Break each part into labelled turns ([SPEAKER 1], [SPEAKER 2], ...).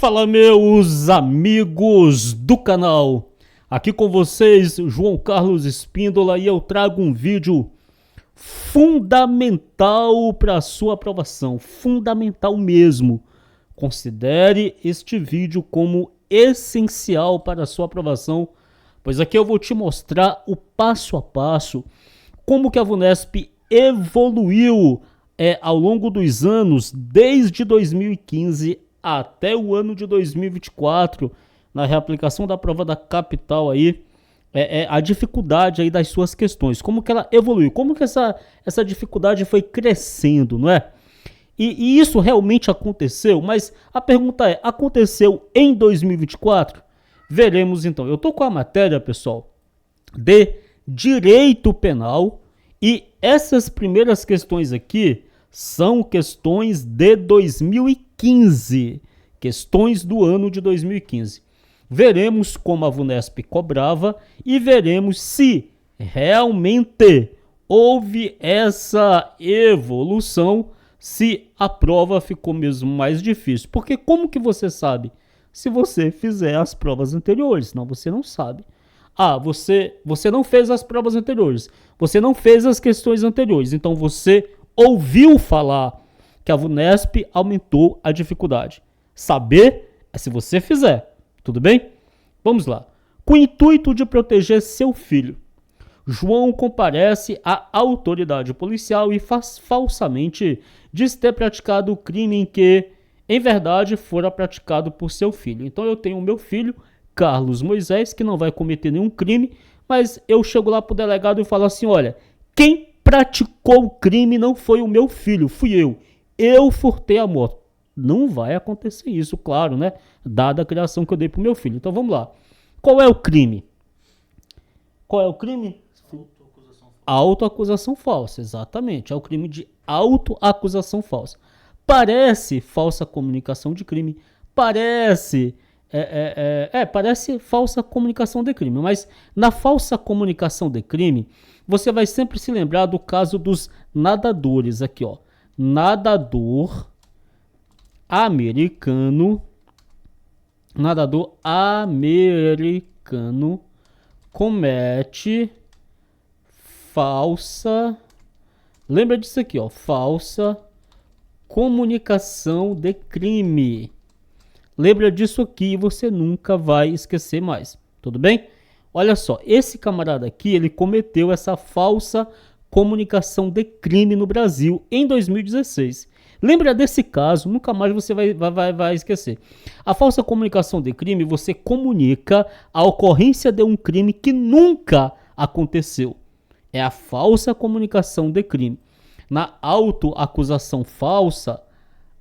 [SPEAKER 1] Fala, meus amigos do canal, aqui com vocês João Carlos Espíndola e eu trago um vídeo fundamental para a sua aprovação, fundamental mesmo. Considere este vídeo como essencial para a sua aprovação, pois aqui eu vou te mostrar o passo a passo, como que a VUNESP evoluiu ao longo dos anos, desde 2015 até o ano de 2024, na reaplicação da prova da capital aí, a dificuldade aí das suas questões, como que ela evoluiu, como que essa dificuldade foi crescendo, não é? E isso realmente aconteceu, mas a pergunta é, aconteceu em 2024? Veremos então. Eu tô com a matéria, pessoal, de Direito Penal, e essas primeiras questões aqui são questões de 2015, questões do ano de 2015. Veremos como a VUNESP cobrava e veremos se realmente houve essa evolução, se a prova ficou mesmo mais difícil. Porque como que você sabe? Se você fizer as provas anteriores, senão você não sabe. Ah, você não fez as provas anteriores, você não fez as questões anteriores, então você ouviu falar que a VUNESP aumentou a dificuldade. Saber é se você fizer, tudo bem? Vamos lá. Com o intuito de proteger seu filho, João comparece à autoridade policial e faz falsamente diz ter praticado o crime em que, em verdade, fora praticado por seu filho. Então eu tenho o meu filho, Carlos Moisés, que não vai cometer nenhum crime, mas eu chego lá pro delegado e falo assim, olha, quem praticou o crime não foi o meu filho, fui eu. Eu furtei a moto. Não vai acontecer isso, claro, né? Dada a criação que eu dei pro meu filho. Então vamos lá. Qual é o crime? Qual é o crime? Autoacusação falsa, exatamente. É o crime de autoacusação falsa. Parece falsa comunicação de crime, parece falsa comunicação de crime, mas na falsa comunicação de crime, você vai sempre se lembrar do caso dos nadadores aqui, ó. Nadador americano comete falsa, lembra disso aqui, ó, falsa comunicação de crime. Lembra disso aqui e você nunca vai esquecer mais, tudo bem? Olha só, esse camarada aqui, ele cometeu essa falsa comunicação de crime no Brasil em 2016. Lembra desse caso, nunca mais você vai esquecer. A falsa comunicação de crime, você comunica a ocorrência de um crime que nunca aconteceu. É a falsa comunicação de crime. Na autoacusação falsa,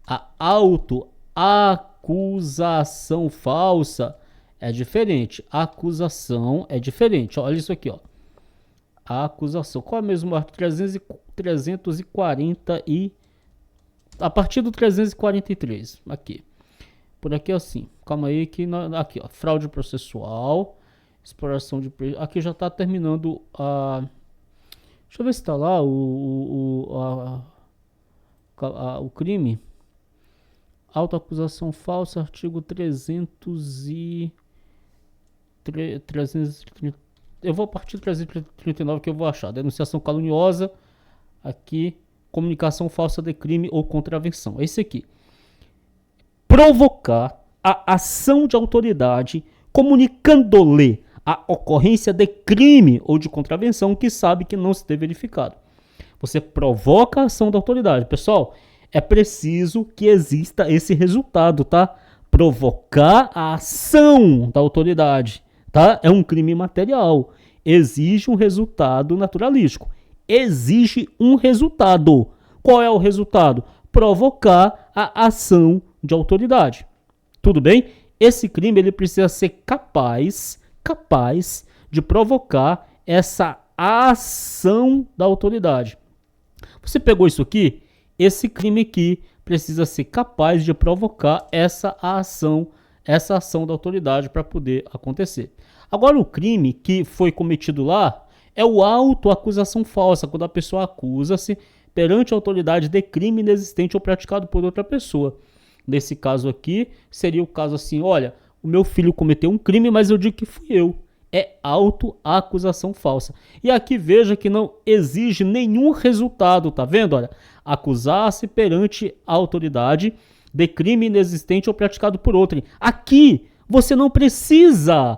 [SPEAKER 1] a autoacusação falsa é diferente. A acusação é diferente. Olha isso aqui, ó. A acusação. Qual é mesmo? 340 e... A partir do 343. Aqui. Por aqui assim. Calma aí que... Aqui, ó. Fraude processual. Exploração de... Aqui já tá terminando a... Deixa eu ver se tá lá o crime. Autoacusação falsa, artigo 330. Eu vou partir do 339 que eu vou achar. Denunciação caluniosa. Aqui, comunicação falsa de crime ou contravenção. É esse aqui. Provocar a ação de autoridade comunicando-lhe a ocorrência de crime ou de contravenção que sabe que não se ter verificado. Você provoca a ação da autoridade. Pessoal, é preciso que exista esse resultado, tá? Provocar a ação da autoridade, tá? É um crime material. Exige um resultado naturalístico. Exige um resultado. Qual é o resultado? Provocar a ação de autoridade. Tudo bem? Esse crime ele precisa ser capaz de provocar essa ação da autoridade. Você pegou isso aqui? Esse crime aqui precisa ser capaz de provocar essa ação da autoridade para poder acontecer. Agora, o crime que foi cometido lá é o autoacusação falsa, quando a pessoa acusa-se perante a autoridade de crime inexistente ou praticado por outra pessoa. Nesse caso aqui, seria o caso assim, olha, o meu filho cometeu um crime, mas eu digo que fui eu. É autoacusação falsa. E aqui veja que não exige nenhum resultado, tá vendo? Olha, acusar-se perante a autoridade de crime inexistente ou praticado por outrem. Aqui você não precisa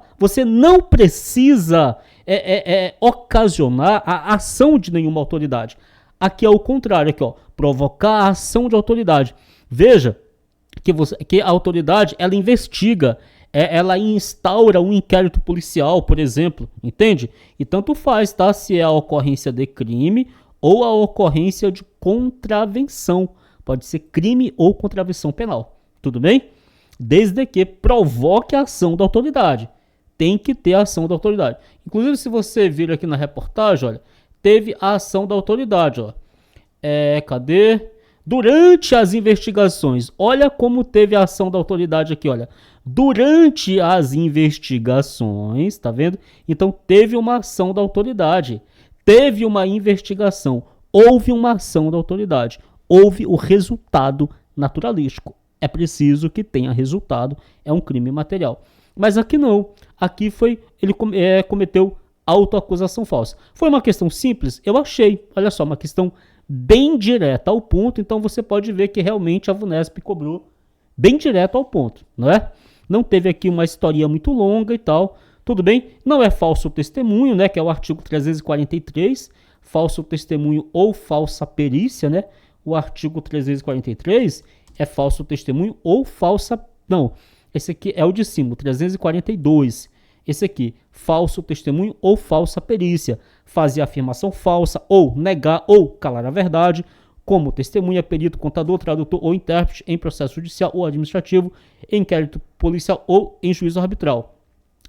[SPEAKER 1] ocasionar a ação de nenhuma autoridade. Aqui é o contrário, aqui ó, provocar a ação de autoridade. Veja que a autoridade ela investiga, ela instaura um inquérito policial, por exemplo, entende? E tanto faz, tá? Se é a ocorrência de crime ou a ocorrência de contravenção. Pode ser crime ou contravenção penal, tudo bem? Desde que provoque a ação da autoridade. Tem que ter a ação da autoridade. Inclusive, se você vir aqui na reportagem, olha, teve a ação da autoridade, ó. Cadê? Durante as investigações, olha como teve a ação da autoridade aqui, olha. Durante as investigações, tá vendo? Então teve uma ação da autoridade, teve uma investigação, houve uma ação da autoridade, houve o resultado naturalístico. É preciso que tenha resultado, é um crime material. Mas aqui não, aqui ele cometeu autoacusação falsa. Foi uma questão simples? Eu achei, olha só, uma questão bem direta ao ponto, então você pode ver que realmente a VUNESP cobrou bem direto ao ponto, não é? Não teve aqui uma historinha muito longa e tal, tudo bem? Não é falso testemunho, né, que é o artigo 343, falso testemunho ou falsa perícia, né? O artigo 343 é falso testemunho ou falsa... Não, esse aqui é o de cima, 342. Esse aqui, falso testemunho ou falsa perícia. Fazer afirmação falsa ou negar ou calar a verdade, como testemunha, perito, contador, tradutor ou intérprete em processo judicial ou administrativo, em inquérito policial ou em juízo arbitral.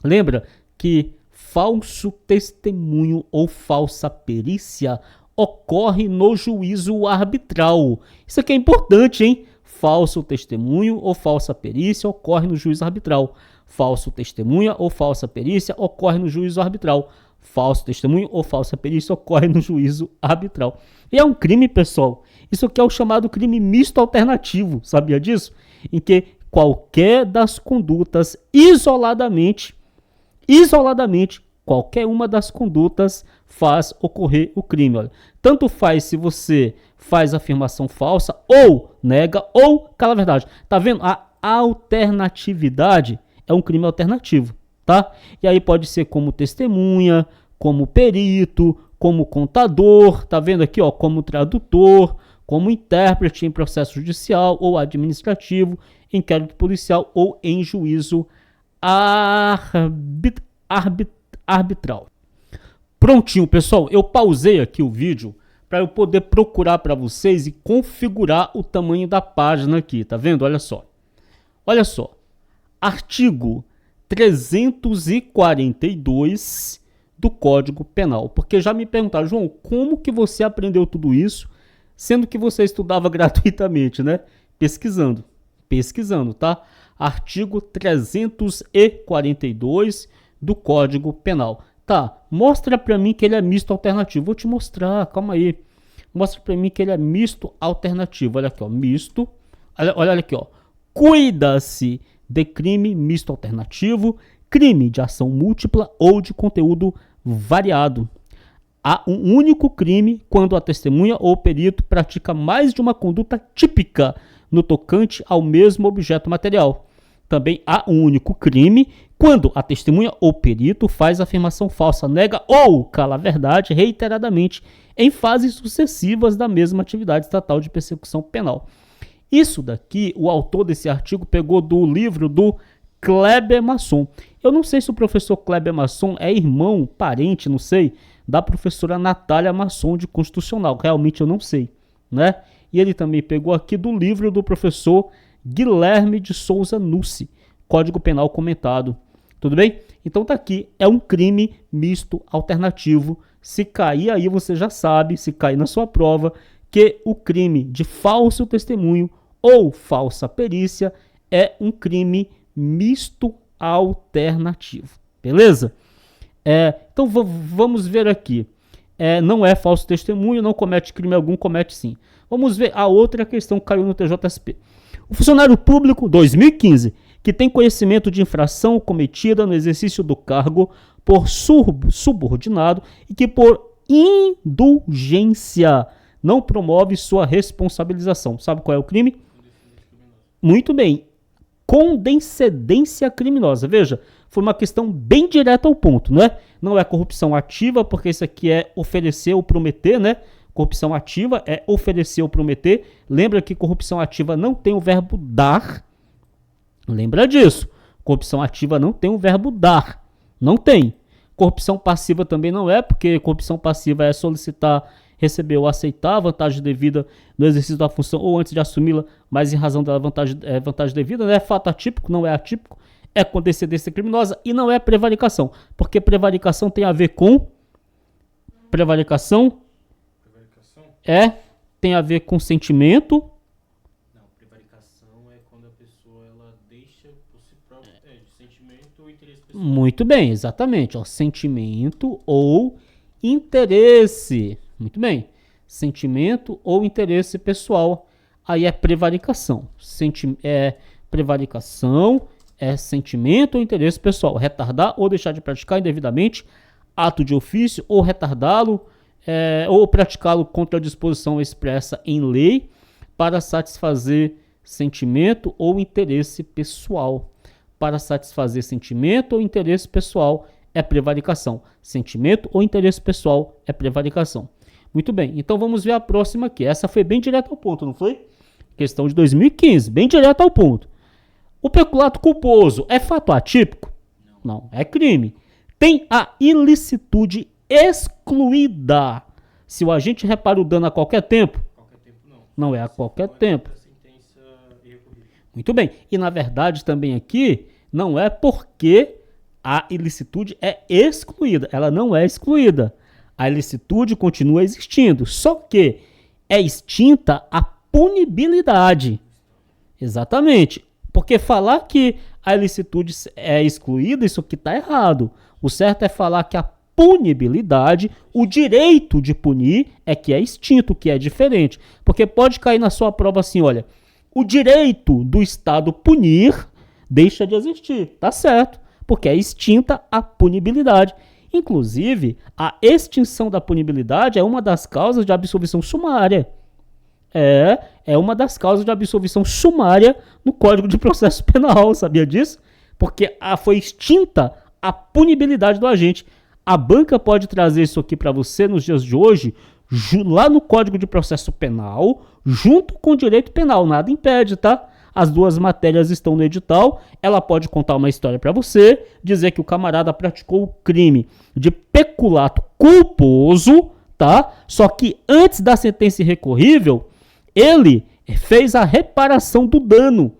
[SPEAKER 1] Lembra que falso testemunho ou falsa perícia ocorre no juízo arbitral. Isso aqui é importante, hein? Falso testemunho ou falsa perícia ocorre no juízo arbitral. Falso testemunha ou falsa perícia ocorre no juízo arbitral. Falso testemunho ou falsa perícia ocorre no juízo arbitral. E é um crime, pessoal. Isso aqui é o chamado crime misto alternativo. Sabia disso? Em que qualquer das condutas isoladamente, qualquer uma das condutas faz ocorrer o crime. Olha, tanto faz se você faz afirmação falsa, ou nega, ou cala a verdade. Tá vendo? A alternatividade é um crime alternativo, tá? E aí pode ser como testemunha, como perito, como contador, tá vendo aqui, ó, como tradutor, como intérprete em processo judicial ou administrativo, inquérito policial ou em juízo arbitral. Prontinho, pessoal, eu pausei aqui o vídeo para eu poder procurar para vocês e configurar o tamanho da página aqui, tá vendo? Olha só. Olha só. Artigo 342 do Código Penal. Porque já me perguntaram, João, como que você aprendeu tudo isso, sendo que você estudava gratuitamente, né? Pesquisando, tá? Artigo 342 do Código Penal. Tá, mostra pra mim que ele é misto alternativo. Vou te mostrar, calma aí. Mostra pra mim que ele é misto alternativo. Olha aqui, ó, misto. Olha aqui, ó. Cuida-se de crime misto alternativo, crime de ação múltipla ou de conteúdo variado. Há um único crime quando a testemunha ou perito pratica mais de uma conduta típica no tocante ao mesmo objeto material. Também há um único crime quando a testemunha ou perito faz afirmação falsa, nega ou cala a verdade reiteradamente em fases sucessivas da mesma atividade estatal de persecução penal. Isso daqui, o autor desse artigo pegou do livro do Kleber Masson. Eu não sei se o professor Kleber Masson é irmão, parente, não sei, da professora Natália Masson de Constitucional. Realmente eu não sei, né? E ele também pegou aqui do livro do professor Guilherme de Souza Nucci, Código Penal Comentado. Tudo bem? Então tá aqui, é um crime misto alternativo. Se cair aí, você já sabe, se cair na sua prova, que o crime de falso testemunho ou falsa perícia é um crime misto alternativo. Beleza? Então vamos ver aqui. Não é falso testemunho, não comete crime algum, comete sim. Vamos ver a outra questão que caiu no TJSP. O funcionário público, 2015, que tem conhecimento de infração cometida no exercício do cargo por subordinado e que por indulgência não promove sua responsabilização. Sabe qual é o crime? Muito bem. Condescendência criminosa. Veja, foi uma questão bem direta ao ponto, não é? Não é corrupção ativa, porque isso aqui é oferecer ou prometer, né? Corrupção ativa é oferecer ou prometer. Lembra que corrupção ativa não tem o verbo dar. Lembra disso. Corrupção ativa não tem o verbo dar. Não tem. Corrupção passiva também não é, porque corrupção passiva é solicitar, receber ou aceitar a vantagem devida no exercício da função ou antes de assumi-la, mas em razão da vantagem devida, né? É fato atípico, não é atípico, é condescendência criminosa e não é prevaricação, porque prevaricação tem a ver com tem a ver com sentimento.
[SPEAKER 2] Não, prevaricação é quando a pessoa ela deixa por si própria, de sentimento ou interesse pessoal.
[SPEAKER 1] Muito bem, exatamente, ó, sentimento ou interesse. Muito bem. Sentimento ou interesse pessoal. Aí é prevaricação. Prevaricação é sentimento ou interesse pessoal. Retardar ou deixar de praticar indevidamente ato de ofício ou retardá-lo ou praticá-lo contra a disposição expressa em lei para satisfazer sentimento ou interesse pessoal. Para satisfazer sentimento ou interesse pessoal é prevaricação. Sentimento ou interesse pessoal é prevaricação. Muito bem, então vamos ver a próxima aqui. Essa foi bem direta ao ponto, não foi? Questão de 2015, bem direta ao ponto. O peculato culposo é fato atípico? Não, é crime. Tem a ilicitude excluída. Se o agente repara o dano a qualquer tempo?
[SPEAKER 2] Qualquer tempo não.
[SPEAKER 1] Não é a qualquer tempo.
[SPEAKER 2] Sentença irrecorrível.
[SPEAKER 1] Muito bem. E na verdade também aqui não é porque a ilicitude é excluída. Ela não é excluída. A ilicitude continua existindo. Só que é extinta a punibilidade. Exatamente. Porque falar que a ilicitude é excluída, isso aqui está errado. O certo é falar que a punibilidade, o direito de punir, é que é extinto, que é diferente. Porque pode cair na sua prova assim, olha, o direito do Estado punir deixa de existir, tá certo, porque é extinta a punibilidade. Inclusive, a extinção da punibilidade é uma das causas de absolvição sumária. É uma das causas de absolvição sumária no Código de Processo Penal, sabia disso? Porque foi extinta a punibilidade do agente. A banca pode trazer isso aqui para você nos dias de hoje, lá no Código de Processo Penal, junto com o direito penal, nada impede, tá? As duas matérias estão no edital, ela pode contar uma história para você, dizer que o camarada praticou o crime de peculato culposo, tá? Só que antes da sentença irrecorrível, ele fez a reparação do dano.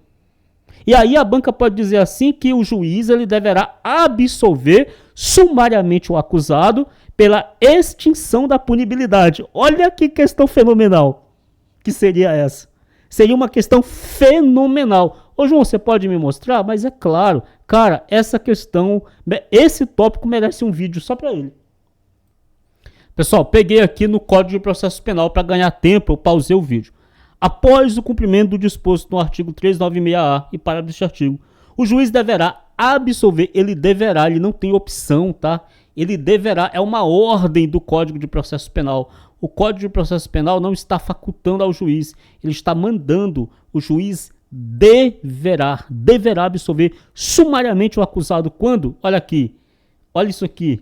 [SPEAKER 1] E aí a banca pode dizer assim que o juiz ele deverá absolver sumariamente o acusado pela extinção da punibilidade. Olha que questão fenomenal que seria essa. Seria uma questão fenomenal. Ô João, você pode me mostrar? Mas é claro, cara, essa questão, esse tópico merece um vídeo só para ele. Pessoal, peguei aqui no Código de Processo Penal para ganhar tempo, eu pausei o vídeo. Após o cumprimento do disposto no artigo 396-A e parágrafo deste artigo, o juiz deverá absolver, ele não tem opção, tá? Ele deverá, é uma ordem do Código de Processo Penal. O Código de Processo Penal não está facultando ao juiz, ele está mandando, o juiz deverá absolver sumariamente o acusado quando, olha aqui, olha isso aqui,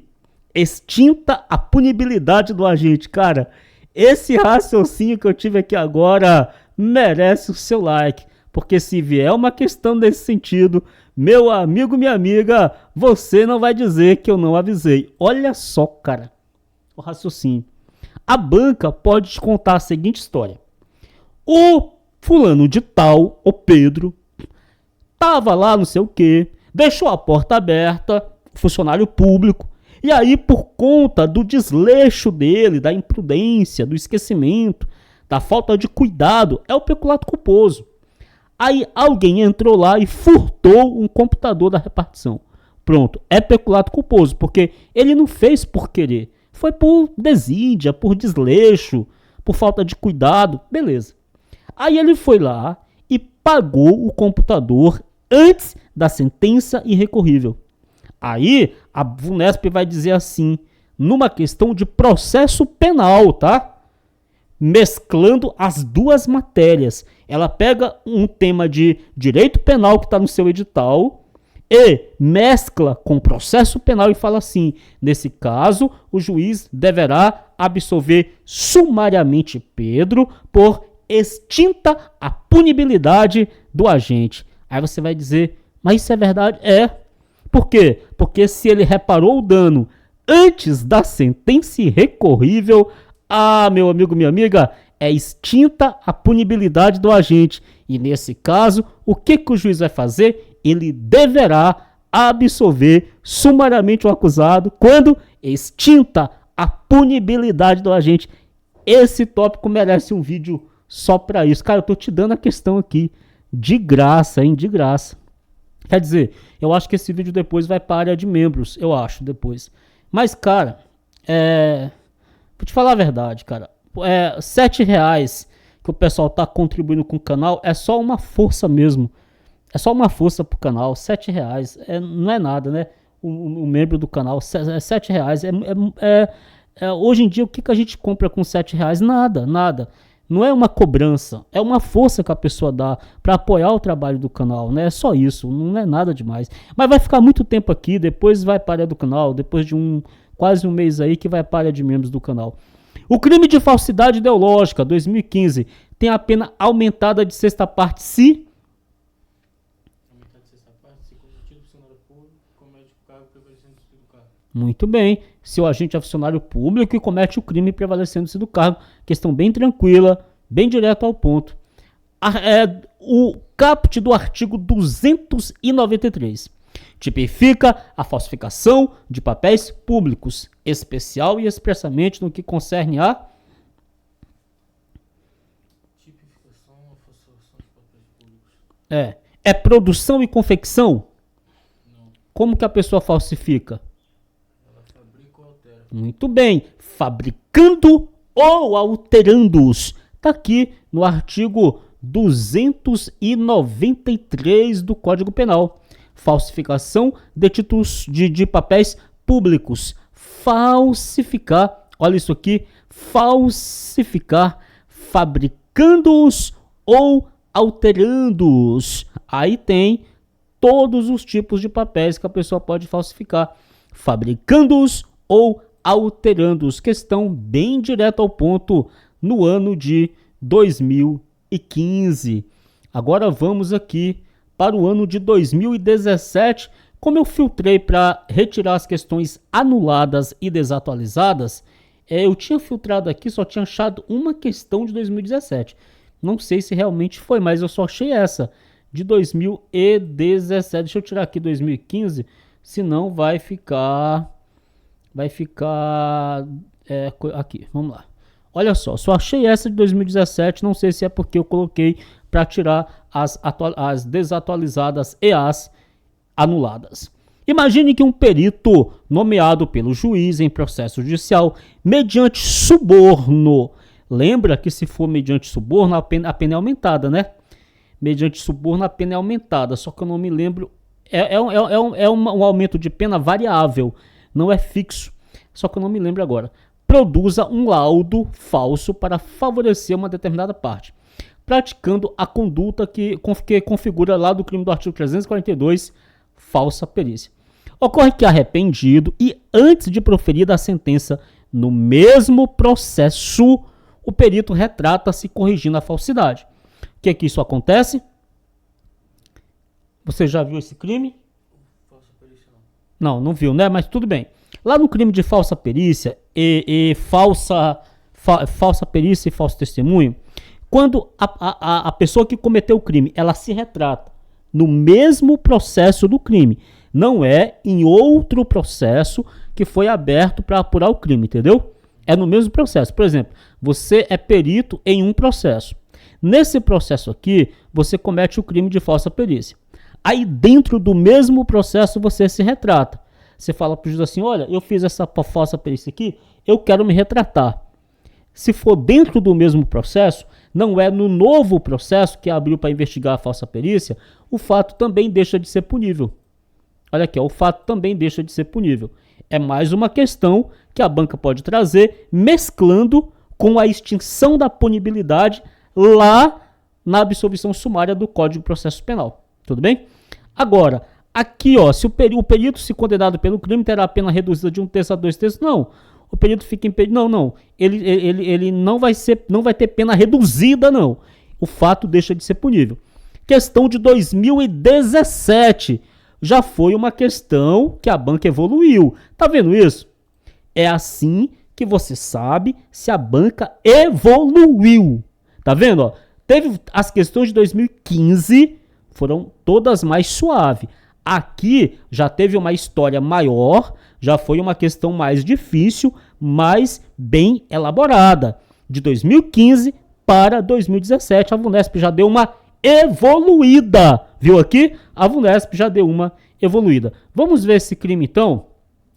[SPEAKER 1] extinta a punibilidade do agente. Cara, esse raciocínio que eu tive aqui agora merece o seu like, porque se vier uma questão nesse sentido, meu amigo, minha amiga, você não vai dizer que eu não avisei. Olha só, cara, o raciocínio. A banca pode te contar a seguinte história. O fulano de tal, o Pedro, tava lá não sei o que, deixou a porta aberta, funcionário público, e aí por conta do desleixo dele, da imprudência, do esquecimento, da falta de cuidado, é o peculato culposo. Aí alguém entrou lá e furtou um computador da repartição. Pronto, é peculato culposo, porque ele não fez por querer. Foi por desídia, por desleixo, por falta de cuidado, beleza. Aí ele foi lá e pagou o computador antes da sentença irrecorrível. Aí a VUNESP vai dizer assim, numa questão de processo penal, tá? Mesclando as duas matérias. Ela pega um tema de direito penal que está no seu edital e mescla com processo penal e fala assim, nesse caso, o juiz deverá absolver sumariamente Pedro por extinta a punibilidade do agente. Aí você vai dizer, mas isso é verdade? É. Por quê? Porque se ele reparou o dano antes da sentença irrecorrível, meu amigo, minha amiga, é extinta a punibilidade do agente. E nesse caso, o que o juiz vai fazer? Ele deverá absolver sumariamente o acusado quando extinta a punibilidade do agente. Esse tópico merece um vídeo só para isso. Cara, eu tô te dando a questão aqui de graça, hein? De graça. Quer dizer, eu acho que esse vídeo depois vai para a área de membros. Eu acho, depois. Mas, cara, vou te falar a verdade, cara. R$7 que o pessoal tá contribuindo com o canal é só uma força mesmo. É só uma força pro canal. R$7 não é nada, né? O membro do canal, R$7. Hoje em dia, o que a gente compra com R$7? Nada, nada. Não é uma cobrança, é uma força que a pessoa dá para apoiar o trabalho do canal, né? É só isso, não é nada demais. Mas vai ficar muito tempo aqui, depois vai para a área do canal, depois de quase um mês aí que vai para a área de membros do canal. O crime de falsidade ideológica, 2015, tem a pena aumentada de sexta parte se... Muito bem, se o agente é funcionário público e comete o crime prevalecendo-se do cargo. Questão bem tranquila, bem direto ao ponto. O caput do artigo 293 tipifica a falsificação de papéis públicos, especial e expressamente no que concerne a
[SPEAKER 2] tipificação ou falsificação de papéis públicos.
[SPEAKER 1] É produção e confecção?
[SPEAKER 2] Não.
[SPEAKER 1] Como que a pessoa falsifica?
[SPEAKER 2] Altera.
[SPEAKER 1] Muito bem, fabricando ou alterando-os. Está aqui no artigo 293 do Código Penal. Falsificação de títulos de papéis públicos. Falsificar, olha isso aqui, falsificar, fabricando-os ou alterando-os. Aí tem todos os tipos de papéis que a pessoa pode falsificar. Fabricando-os ou alterando-os. Questão bem direta ao ponto no ano de 2015. Agora vamos aqui para o ano de 2017. Como eu filtrei para retirar as questões anuladas e desatualizadas, eu tinha filtrado aqui, só tinha achado uma questão de 2017. Não sei se realmente foi, mas eu só achei essa de 2017. Deixa eu tirar aqui 2015, senão vai ficar aqui, vamos lá. Olha só achei essa de 2017, não sei se é porque eu coloquei para tirar as desatualizadas e as anuladas. Imagine que um perito nomeado pelo juiz em processo judicial mediante suborno, lembra que se for mediante suborno a pena é aumentada, né? Mediante suborno a pena é aumentada, só que eu não me lembro, um aumento de pena variável, não é fixo, só que eu não me lembro agora. Produza um laudo falso para favorecer uma determinada parte, praticando a conduta que configura lá do crime do artigo 342, falsa perícia. Ocorre que arrependido e antes de proferida a sentença no mesmo processo, o perito retrata-se corrigindo a falsidade. O que é que isso acontece? Você já viu esse crime?
[SPEAKER 2] Falsa perícia
[SPEAKER 1] Não viu, né? Mas tudo bem. Lá no crime de falsa perícia e falsa perícia e falso testemunho, quando a pessoa que cometeu o crime, ela se retrata no mesmo processo do crime, não é em outro processo que foi aberto para apurar o crime, entendeu? É no mesmo processo. Por exemplo, você é perito em um processo. Nesse processo aqui, você comete o crime de falsa perícia. Aí dentro do mesmo processo você se retrata. Você fala para o juiz assim, olha, eu fiz essa falsa perícia aqui, eu quero me retratar. Se for dentro do mesmo processo, não é no novo processo que abriu para investigar a falsa perícia, o fato também deixa de ser punível. Olha aqui, ó, o fato também deixa de ser punível. É mais uma questão que a banca pode trazer, mesclando com a extinção da punibilidade lá na absolvição sumária do Código de Processo Penal. Tudo bem? Agora, aqui, ó, se o perito se condenado pelo crime terá a pena reduzida de 1/3 a 2/3, não. O perito fica impedido. Não. Ele não vai ter pena reduzida, não. O fato deixa de ser punível. Questão de 2017. Já foi uma questão que a banca evoluiu. Tá vendo isso? É assim que você sabe se a banca evoluiu. Tá vendo? Ó? Teve as questões de 2015, foram todas mais suaves. Aqui já teve uma história maior, já foi uma questão mais difícil, mas bem elaborada. De 2015 para 2017, a VUNESP já deu uma evoluída. Viu aqui? A VUNESP já deu uma evoluída. Vamos ver esse crime, então,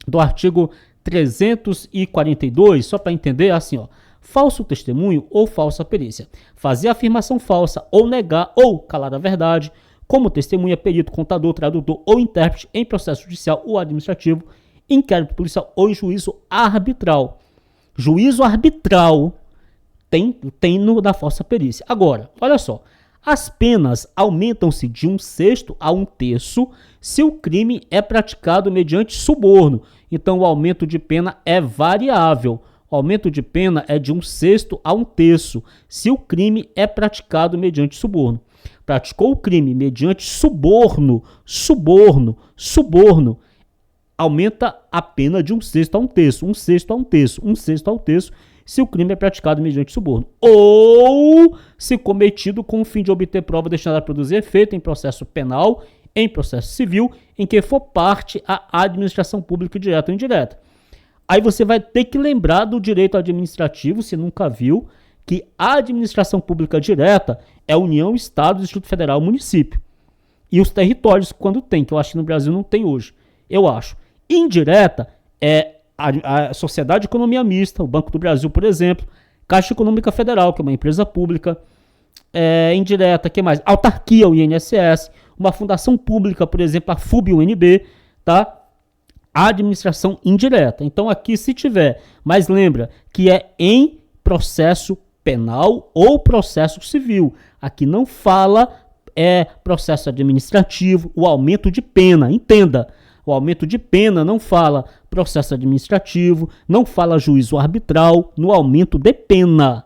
[SPEAKER 1] do artigo 342, só para entender, assim, ó. Falso testemunho ou falsa perícia. Fazer afirmação falsa ou negar ou calar a verdade, como testemunha, perito, contador, tradutor ou intérprete em processo judicial ou administrativo, inquérito policial ou em juízo arbitral. Juízo arbitral tem no da falsa perícia. Agora, olha só. As penas aumentam-se de 1/6 a 1/3 se o crime é praticado mediante suborno. Então, o aumento de pena é variável. O aumento de pena é de 1/6 a 1/3 se o crime é praticado mediante suborno. Praticou o crime mediante suborno, aumenta a pena de 1/6 a 1/3, 1/6 a 1/3, 1/6 a 1/3, se o crime é praticado mediante suborno. Ou se cometido com o fim de obter prova destinada a produzir efeito em processo penal, em processo civil, em que for parte a administração pública direta ou indireta. Aí você vai ter que lembrar do direito administrativo, se nunca viu, que a administração pública direta é União, Estado, Distrito Federal, município. E os territórios, quando tem, que eu acho que no Brasil não tem hoje. Eu acho. Indireta é a Sociedade de Economia Mista, o Banco do Brasil, por exemplo, Caixa Econômica Federal, que é uma empresa pública. Indireta, que mais? Autarquia, o INSS, uma fundação pública, por exemplo, a FUB-UNB, tá? A administração indireta. Então aqui se tiver, mas lembra que é em processo penal ou processo civil. Aqui não fala processo administrativo, o aumento de pena, entenda. O aumento de pena não fala processo administrativo, não fala juízo arbitral, no aumento de pena.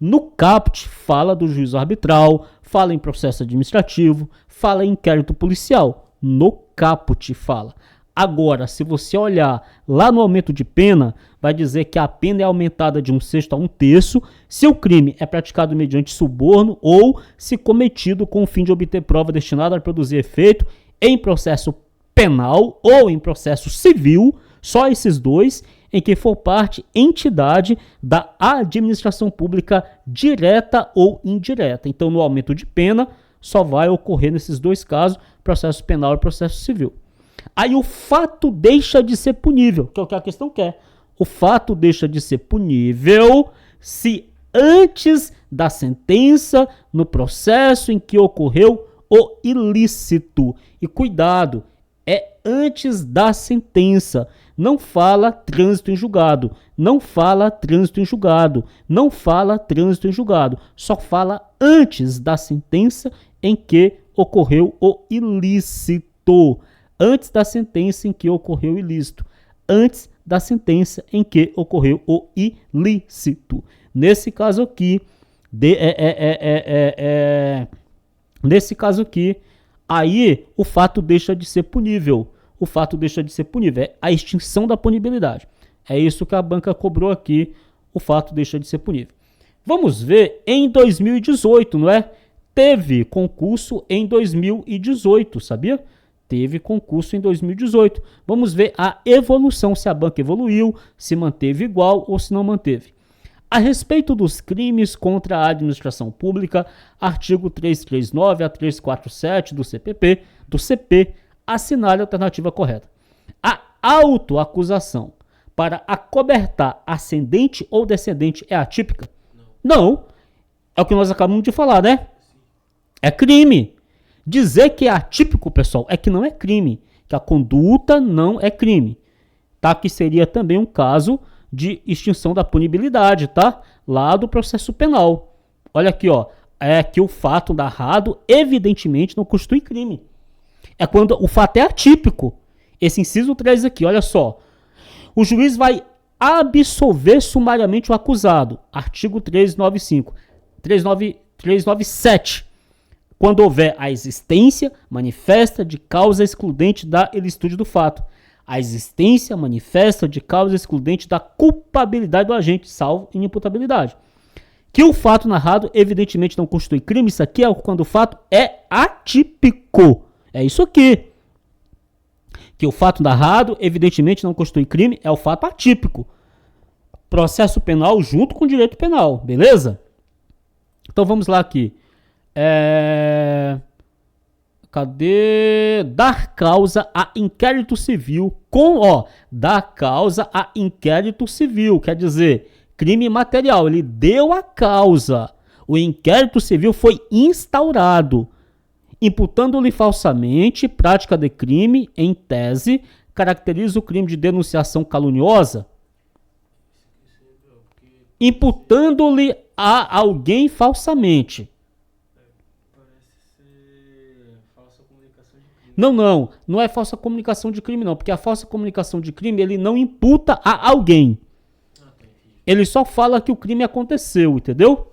[SPEAKER 1] No caput fala do juízo arbitral, fala em processo administrativo, fala em inquérito policial. No caput fala. Agora, se você olhar lá no aumento de pena, vai dizer que a pena é aumentada de 1/6 a 1/3 se o crime é praticado mediante suborno ou se cometido com o fim de obter prova destinada a produzir efeito em processo penal ou em processo civil, só esses dois, em que for parte entidade da administração pública direta ou indireta. Então, no aumento de pena, só vai ocorrer nesses dois casos, processo penal e processo civil. Aí o fato deixa de ser punível, que é o que a questão quer. O fato deixa de ser punível se antes da sentença, no processo em que ocorreu o ilícito. E cuidado, é antes da sentença. Não fala trânsito em julgado. Não fala trânsito em julgado. Não fala trânsito em julgado. Só fala antes da sentença em que ocorreu o ilícito. Antes da sentença em que ocorreu o ilícito. Antes da sentença em que ocorreu o ilícito. Nesse caso aqui, nesse caso aqui, aí o fato deixa de ser punível. O fato deixa de ser punível. É a extinção da punibilidade. É isso que a banca cobrou aqui. O fato deixa de ser punível. Vamos ver em 2018, não é? Teve concurso em 2018, sabia? Teve concurso em 2018. Vamos ver a evolução, se a banca evoluiu, se manteve igual ou se não manteve. A respeito dos crimes contra a administração pública, artigo 339 a 347 do CP, assinale a alternativa correta. A autoacusação para acobertar ascendente ou descendente é atípica? Não. É o que nós acabamos de falar, né? É crime. Dizer que é atípico, pessoal, é que não é crime. Que a conduta não é crime. Tá? Que seria também um caso de extinção da punibilidade, tá? Lá do processo penal. Olha aqui, ó. É que o fato narrado, evidentemente, não constitui crime. É quando o fato é atípico. Esse inciso 3 aqui, olha só. O juiz vai absolver sumariamente o acusado. Artigo 395. 397. Quando houver a existência manifesta de causa excludente da ilicitude do fato. A existência manifesta de causa excludente da culpabilidade do agente, salvo inimputabilidade. Que o fato narrado evidentemente não constitui crime. Isso aqui é quando o fato é atípico. É isso aqui. Que o fato narrado evidentemente não constitui crime é o fato atípico. Processo penal junto com direito penal, beleza? Então vamos lá aqui. Cadê? Dar causa a inquérito civil dar causa a inquérito civil, quer dizer, crime material, ele deu a causa. O inquérito civil foi instaurado, imputando-lhe falsamente prática de crime, em tese, caracteriza o crime de denunciação caluniosa. Imputando-lhe a alguém falsamente. Não é falsa comunicação de crime não, porque a falsa comunicação de crime ele não imputa a alguém. Ele só fala que o crime aconteceu, entendeu?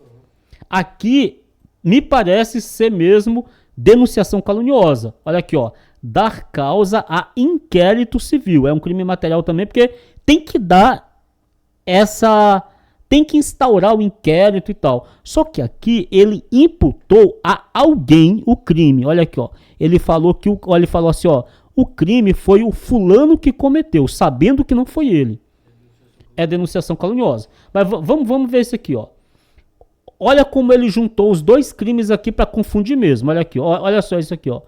[SPEAKER 1] Aqui me parece ser mesmo denunciação caluniosa. Olha aqui, ó, dar causa a inquérito civil. É um crime material também, porque tem que tem que instaurar o inquérito e tal. Só que aqui ele imputou a alguém o crime. Olha aqui, ó. Ele falou assim, ó, o crime foi o fulano que cometeu, sabendo que não foi ele. É denunciação caluniosa. Mas vamos ver isso aqui, ó. Olha como ele juntou os dois crimes aqui para confundir mesmo. Olha aqui, ó, olha só isso aqui, ó.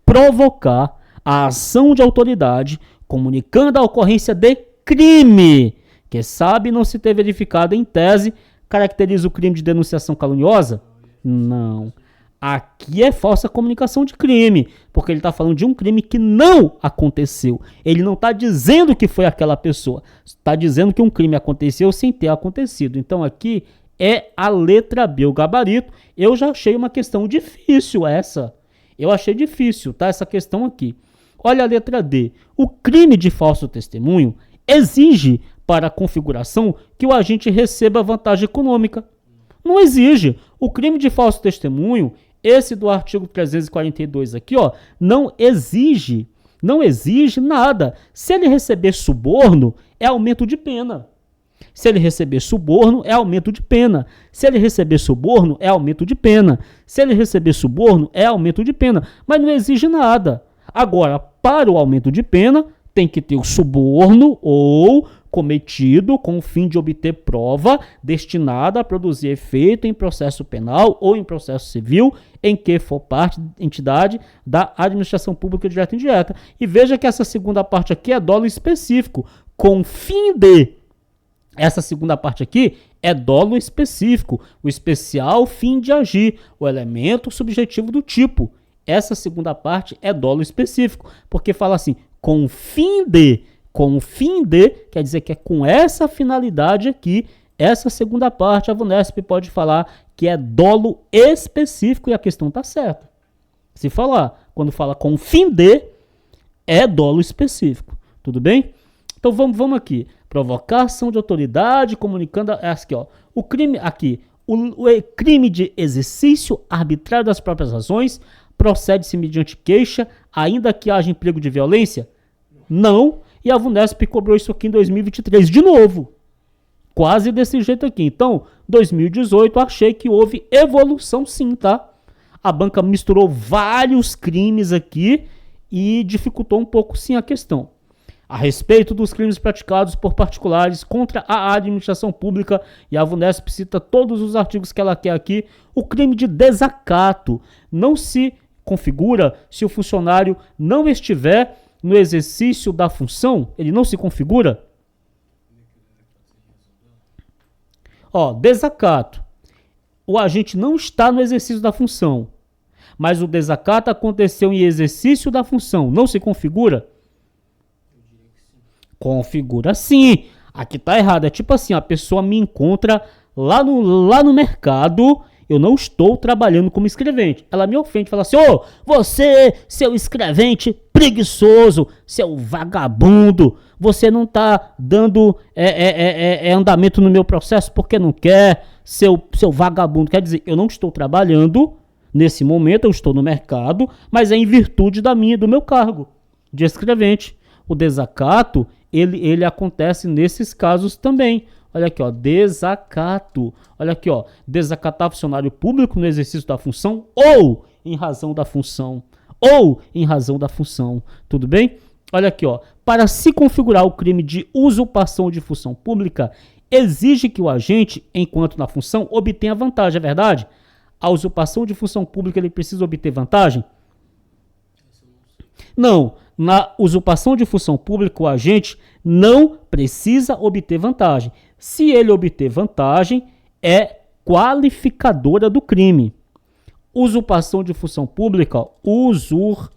[SPEAKER 1] Provocar a ação de autoridade comunicando a ocorrência de crime que sabe não se ter verificado em tese, caracteriza o crime de denunciação caluniosa? Não. Aqui é falsa comunicação de crime, porque ele está falando de um crime que não aconteceu. Ele não está dizendo que foi aquela pessoa, está dizendo que um crime aconteceu sem ter acontecido. Então aqui é a letra B, o gabarito. Eu já achei uma questão difícil essa. Eu achei difícil, tá? Essa questão aqui. Olha a letra D. O crime de falso testemunho exige para a configuração que o agente receba vantagem econômica. Não exige. O crime de falso testemunho, esse do artigo 342 aqui, ó, não exige nada. Se ele receber suborno, é aumento de pena. Se ele receber suborno, é aumento de pena. Se ele receber suborno, é aumento de pena. Se ele receber suborno, é aumento de pena. Mas não exige nada. Agora, para o aumento de pena, tem que ter o suborno ou cometido com o fim de obter prova destinada a produzir efeito em processo penal ou em processo civil em que for parte entidade da administração pública direta e indireta. E veja que essa segunda parte aqui é dolo específico, com fim de. Essa segunda parte aqui é dolo específico, o especial fim de agir, o elemento subjetivo do tipo. Essa segunda parte é dolo específico, porque fala assim, com fim de. Com o fim de, quer dizer que é com essa finalidade aqui, essa segunda parte, a VUNESP pode falar que é dolo específico e a questão está certa. Se falar, quando fala com o fim de, é dolo específico. Tudo bem? Então vamos aqui. Provocar ação de autoridade, comunicando, aqui, ó, o crime aqui, o crime de exercício arbitrário das próprias razões, procede-se mediante queixa, ainda que haja emprego de violência? Não. E a VUNESP cobrou isso aqui em 2023 de novo. Quase desse jeito aqui. Então, 2018, achei que houve evolução sim, tá? A banca misturou vários crimes aqui e dificultou um pouco sim a questão. A respeito dos crimes praticados por particulares contra a administração pública, e a VUNESP cita todos os artigos que ela quer aqui, o crime de desacato não se configura se o funcionário não estiver no exercício da função, ele não se configura. Ó, desacato. o agente não está no exercício da função, mas o desacato aconteceu em exercício da função, não se configura?
[SPEAKER 2] Eu diria que sim.
[SPEAKER 1] Configura sim. Aqui tá errado. É tipo assim, a pessoa me encontra lá no mercado, eu não estou trabalhando como escrevente. Ela me ofende, fala assim, ô, você, seu escrevente preguiçoso, seu vagabundo, você não tá dando andamento no meu processo porque não quer, seu vagabundo. Quer dizer, eu não estou trabalhando nesse momento, eu estou no mercado, mas é em virtude do meu cargo de escrevente. O desacato, ele acontece nesses casos também. Olha aqui, ó, desacato. Olha aqui, ó, desacatar funcionário público no exercício da função ou em razão da função. Ou em razão da função. Tudo bem? Olha aqui, ó. Para se configurar o crime de usurpação de função pública, exige que o agente, enquanto na função, obtenha vantagem. É verdade? A usurpação de função pública, ele precisa obter vantagem? Não. Na usurpação de função pública, o agente não precisa obter vantagem. Se ele obter vantagem, é qualificadora do crime. Usurpação de função pública, usurpação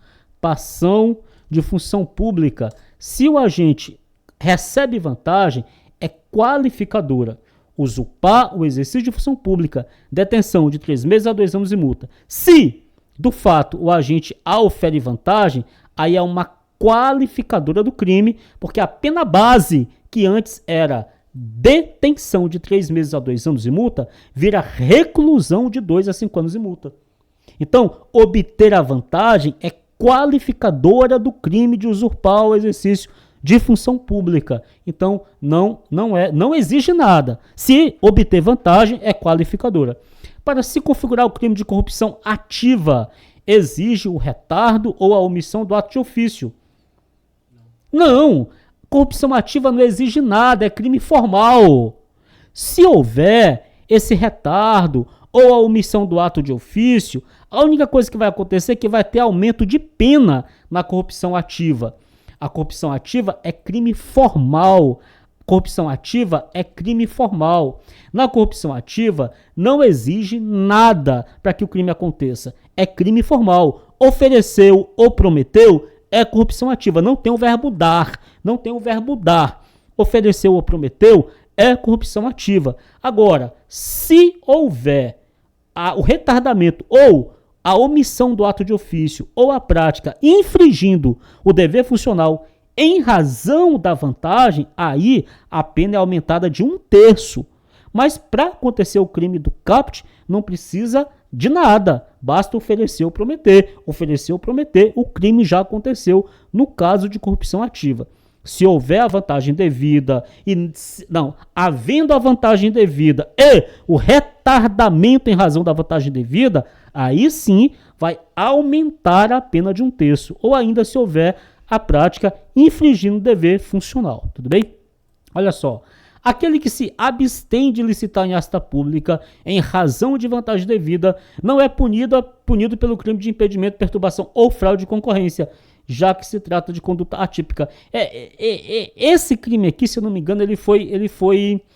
[SPEAKER 1] de função pública. Se o agente recebe vantagem, é qualificadora. Usurpar o exercício de função pública, detenção de 3 meses a 2 anos e multa. Se, do fato, o agente ofere vantagem, aí é uma qualificadora do crime, porque a pena base, que antes era detenção de 3 meses a 2 anos e multa, vira reclusão de 2 a 5 anos e multa. Então, obter a vantagem é qualificadora do crime de usurpar o exercício de função pública. Então, não exige nada. Se obter vantagem, é qualificadora. Para se configurar o crime de corrupção ativa, exige o retardo ou a omissão do ato de ofício. Não, corrupção ativa não exige nada, é crime formal. Se houver esse retardo ou a omissão do ato de ofício, a única coisa que vai acontecer é que vai ter aumento de pena na corrupção ativa. A corrupção ativa é crime formal. Corrupção ativa é crime formal. Na corrupção ativa, não exige nada para que o crime aconteça. É crime formal. Ofereceu ou prometeu é corrupção ativa. Não tem o verbo dar. Não tem o verbo dar. Ofereceu ou prometeu é corrupção ativa. Agora, se houver o retardamento ou a omissão do ato de ofício ou a prática infringindo o dever funcional em razão da vantagem, aí a pena é aumentada de 1/3. Mas para acontecer o crime do caput, não precisa de nada. Basta oferecer ou prometer. Oferecer ou prometer, o crime já aconteceu no caso de corrupção ativa. Se houver a vantagem devida, havendo a vantagem devida e o retardamento em razão da vantagem devida, aí sim vai aumentar a pena de 1/3. Ou ainda se houver a prática infringindo o dever funcional. Tudo bem? Olha só. Aquele que se abstém de licitar em asta pública em razão de vantagem devida não é punido pelo crime de impedimento, perturbação ou fraude de concorrência, já que se trata de conduta atípica. Esse crime aqui, se eu não me engano, ele foi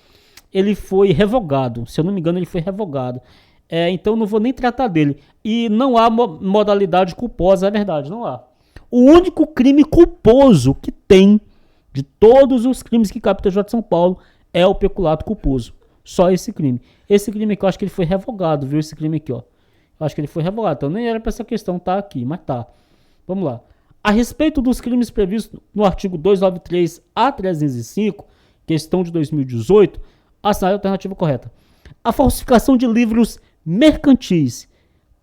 [SPEAKER 1] revogado. Se eu não me engano, ele foi revogado. Então não vou nem tratar dele. E não há modalidade culposa, é verdade, não há. O único crime culposo que tem de todos os crimes que cabe o TJ de São Paulo é o peculato culposo. Só esse crime. Esse crime aqui, eu acho que ele foi revogado, viu? Esse crime aqui, ó. Eu acho que ele foi revogado. Então nem era para essa questão estar aqui, mas tá. Vamos lá. A respeito dos crimes previstos no artigo 293A 305, questão de 2018, assinale a alternativa correta. A falsificação de livros mercantis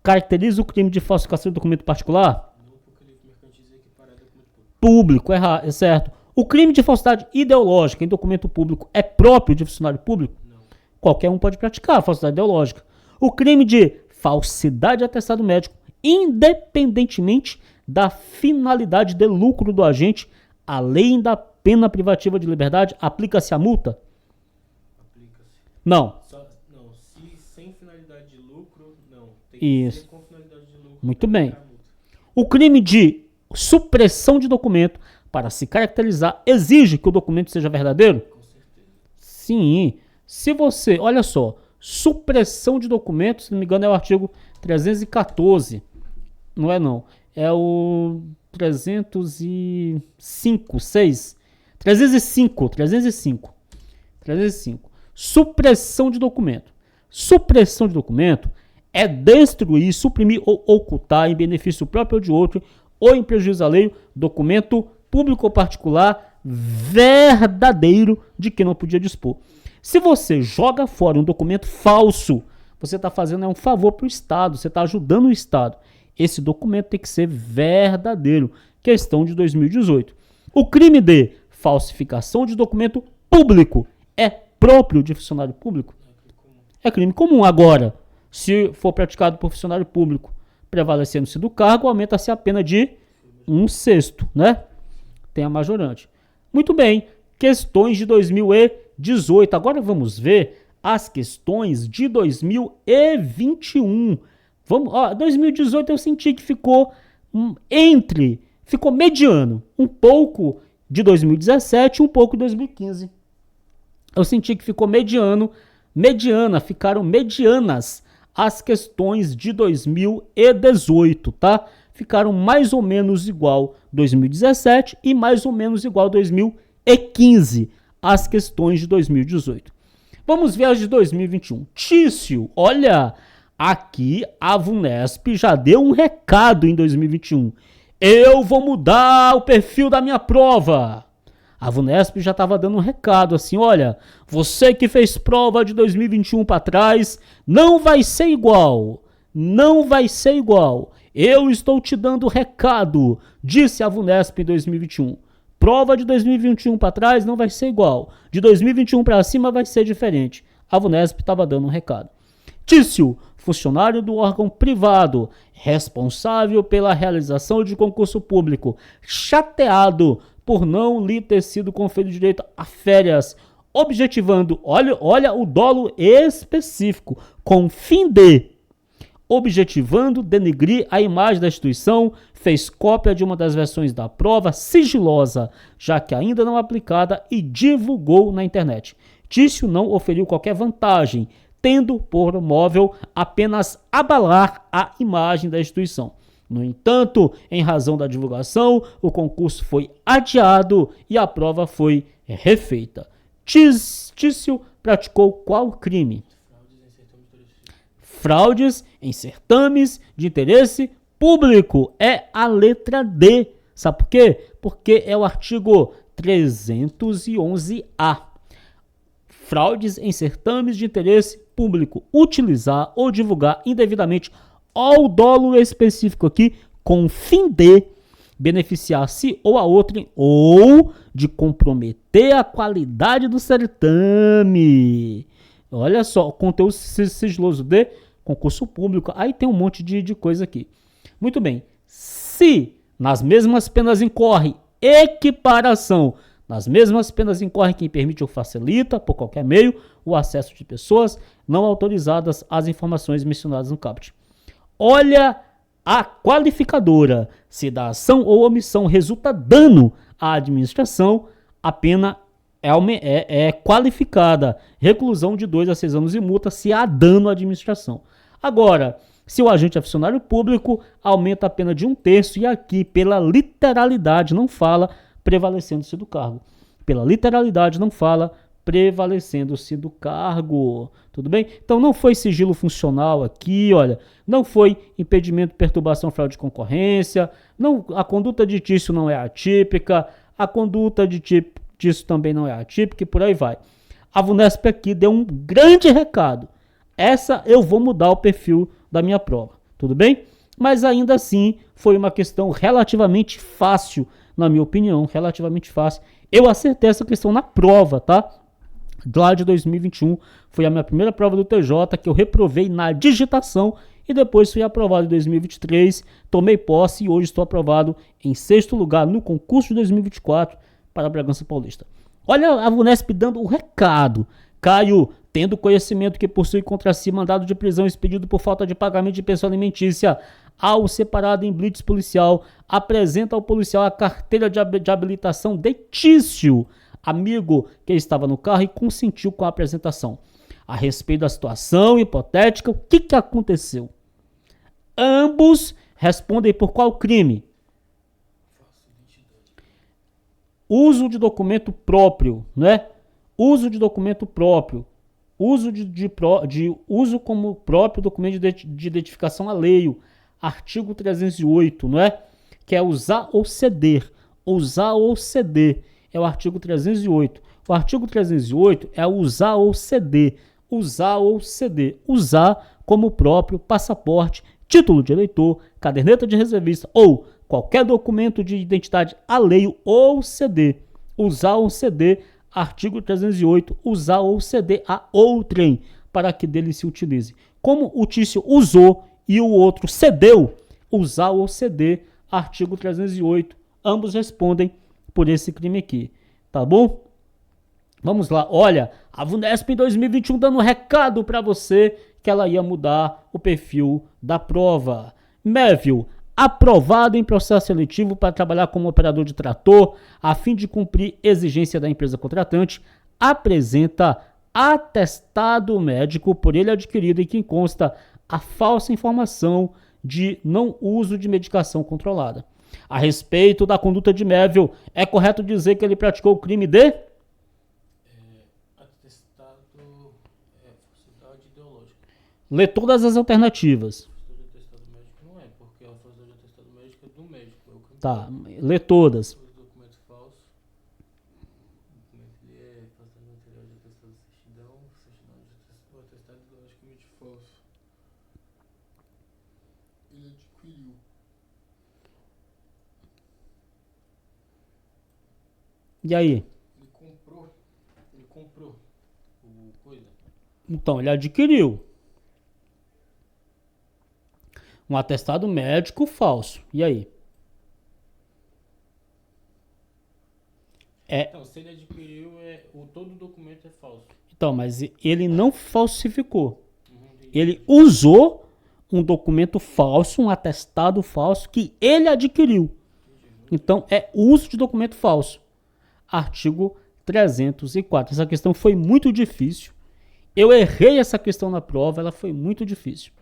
[SPEAKER 1] caracteriza o crime de falsificação de documento particular?
[SPEAKER 2] Não, porque livro mercantil é equiparado a documento
[SPEAKER 1] Público, é certo. O crime de falsidade ideológica em documento público é próprio de funcionário público?
[SPEAKER 2] Não.
[SPEAKER 1] Qualquer um pode praticar a falsidade ideológica. O crime de falsidade de atestado médico, independentemente da finalidade de lucro do agente, além da pena privativa de liberdade, aplica-se a multa?
[SPEAKER 2] Aplica-se.
[SPEAKER 1] Não.
[SPEAKER 2] Se sem finalidade de lucro, não. Tem
[SPEAKER 1] que
[SPEAKER 2] ser com finalidade de lucro.
[SPEAKER 1] Muito bem. O crime de supressão de documento, para se caracterizar, exige que o documento seja verdadeiro?
[SPEAKER 2] Com certeza.
[SPEAKER 1] Sim. Se você, olha só, supressão de documentos, se não me engano é o artigo 314, não é não, é o 305, 305, supressão de documento. Supressão de documento é destruir, suprimir ou ocultar em benefício próprio ou de outro, ou em prejuízo alheio, documento público ou particular verdadeiro de que não podia dispor. Se você joga fora um documento falso, você está fazendo um favor para o Estado, você está ajudando o Estado. Esse documento tem que ser verdadeiro. Questão de 2018. O crime de falsificação de documento público é próprio de funcionário público? É crime comum. Agora, se for praticado por funcionário público, prevalecendo-se do cargo, aumenta-se a pena de 1/6, né? Tem a majorante. Muito bem, questões de 2018. Agora vamos ver as questões de 2021. Vamos, 2018 eu senti que ficou ficou mediano. Um pouco de 2017 e um pouco de 2015. Eu senti que ficou ficaram medianas as questões de 2018, tá? Ficaram mais ou menos igual 2017 e mais ou menos igual 2015, as questões de 2018. Vamos ver as de 2021. Tício, olha, aqui a VUNESP já deu um recado em 2021. Eu vou mudar o perfil da minha prova. A VUNESP já estava dando um recado assim, olha, você que fez prova de 2021 para trás, não vai ser igual, eu estou te dando recado, disse a VUNESP em 2021. Prova de 2021 para trás não vai ser igual, de 2021 para cima vai ser diferente. A VUNESP estava dando um recado. Tício, funcionário do órgão privado, responsável pela realização de concurso público, chateado por não lhe ter sido conferido direito a férias, objetivando, olha o dolo específico, com fim de, objetivando denegrir a imagem da instituição, fez cópia de uma das versões da prova sigilosa, já que ainda não aplicada, e divulgou na internet. Tício não oferiu qualquer vantagem, tendo por móvel apenas abalar a imagem da instituição. No entanto, em razão da divulgação, o concurso foi adiado e a prova foi refeita. Tício praticou qual crime? Fraudes em certames de interesse público. É a letra D. Sabe por quê? Porque é o artigo 311-A. Fraudes em certames de interesse público. Utilizar ou divulgar indevidamente ao dolo específico aqui, com fim de beneficiar-se ou a outrem, ou de comprometer a qualidade do certame. Olha só, conteúdo sigiloso de concurso público. Aí tem um monte de coisa aqui. Muito bem. Se nas mesmas penas incorre equiparação, nas mesmas penas incorre quem permite ou facilita, por qualquer meio, o acesso de pessoas não autorizadas às informações mencionadas no caput. Olha a qualificadora. Se da ação ou omissão resulta dano à administração, a pena é qualificada. Reclusão de 2 a 6 anos e multa se há dano à administração. Agora, se o agente é funcionário público, aumenta a pena de 1/3 e aqui, pela literalidade, não fala prevalecendo-se do cargo. Pela literalidade, não fala prevalecendo-se do cargo. Tudo bem? Então não foi sigilo funcional aqui, olha, não foi impedimento, perturbação, fraude de concorrência, não, a conduta de Tício não é atípica, a conduta de Tício também não é atípica e por aí vai. A VUNESP aqui deu um grande recado. Essa eu vou mudar o perfil da minha prova, tudo bem? Mas ainda assim foi uma questão relativamente fácil, na minha opinião, relativamente fácil. Eu acertei essa questão na prova, tá? Lá de 2021, foi a minha primeira prova do TJ, que eu reprovei na digitação e depois fui aprovado em 2023, tomei posse e hoje estou aprovado em 6º lugar no concurso de 2024 para Bragança Paulista. Olha a VUNESP dando o recado. Caio, tendo conhecimento que possui contra si mandado de prisão expedido por falta de pagamento de pensão alimentícia, ao separado em blitz policial, apresenta ao policial a carteira de habilitação de Tício, amigo que estava no carro, e consentiu com a apresentação. a respeito da situação hipotética. O que aconteceu? Ambos respondem por qual crime? Uso de documento próprio, né? Uso de documento próprio. Uso uso como próprio documento de identificação alheio. Artigo 308, não é? Que é usar ou ceder. Usar ou ceder. É o artigo 308. O artigo 308 é usar ou ceder. Usar ou ceder. Usar como próprio passaporte, título de eleitor, caderneta de reservista ou qualquer documento de identidade alheio ou ceder. Usar ou ceder, artigo 308, usar ou ceder a outrem para que dele se utilize. Como o Tício usou e o outro cedeu, usar ou ceder, artigo 308, ambos respondem por esse crime aqui, tá bom? Vamos lá, olha, a VUNESP em 2021 dando um recado para você que ela ia mudar o perfil da prova. Mévio, aprovado em processo seletivo para trabalhar como operador de trator, a fim de cumprir exigência da empresa contratante, apresenta atestado médico por ele adquirido em que consta a falsa informação de não uso de medicação controlada. A respeito da conduta de Mévio, é correto dizer que ele praticou o crime de...
[SPEAKER 2] falsidade ideológica.
[SPEAKER 1] Lê todas as alternativas.
[SPEAKER 2] Atestado médico não é, porque a falsidade de atestado médico é do médico. É o crime.
[SPEAKER 1] Tá, lê todas.
[SPEAKER 2] O documento falso. O documento ele é falsidade material de atestado de certidão de atestado ideologicamente falso. Ele adquiriu.
[SPEAKER 1] E aí?
[SPEAKER 2] Ele comprou o coisa.
[SPEAKER 1] Então, ele adquiriu um atestado médico falso. E aí?
[SPEAKER 2] Então, se ele adquiriu, todo o documento é falso.
[SPEAKER 1] Então, mas ele não falsificou. Ele usou um documento falso, um atestado falso que ele adquiriu. Então, é uso de documento falso. Artigo 304. Essa questão foi muito difícil. Eu errei essa questão na prova, ela foi muito difícil.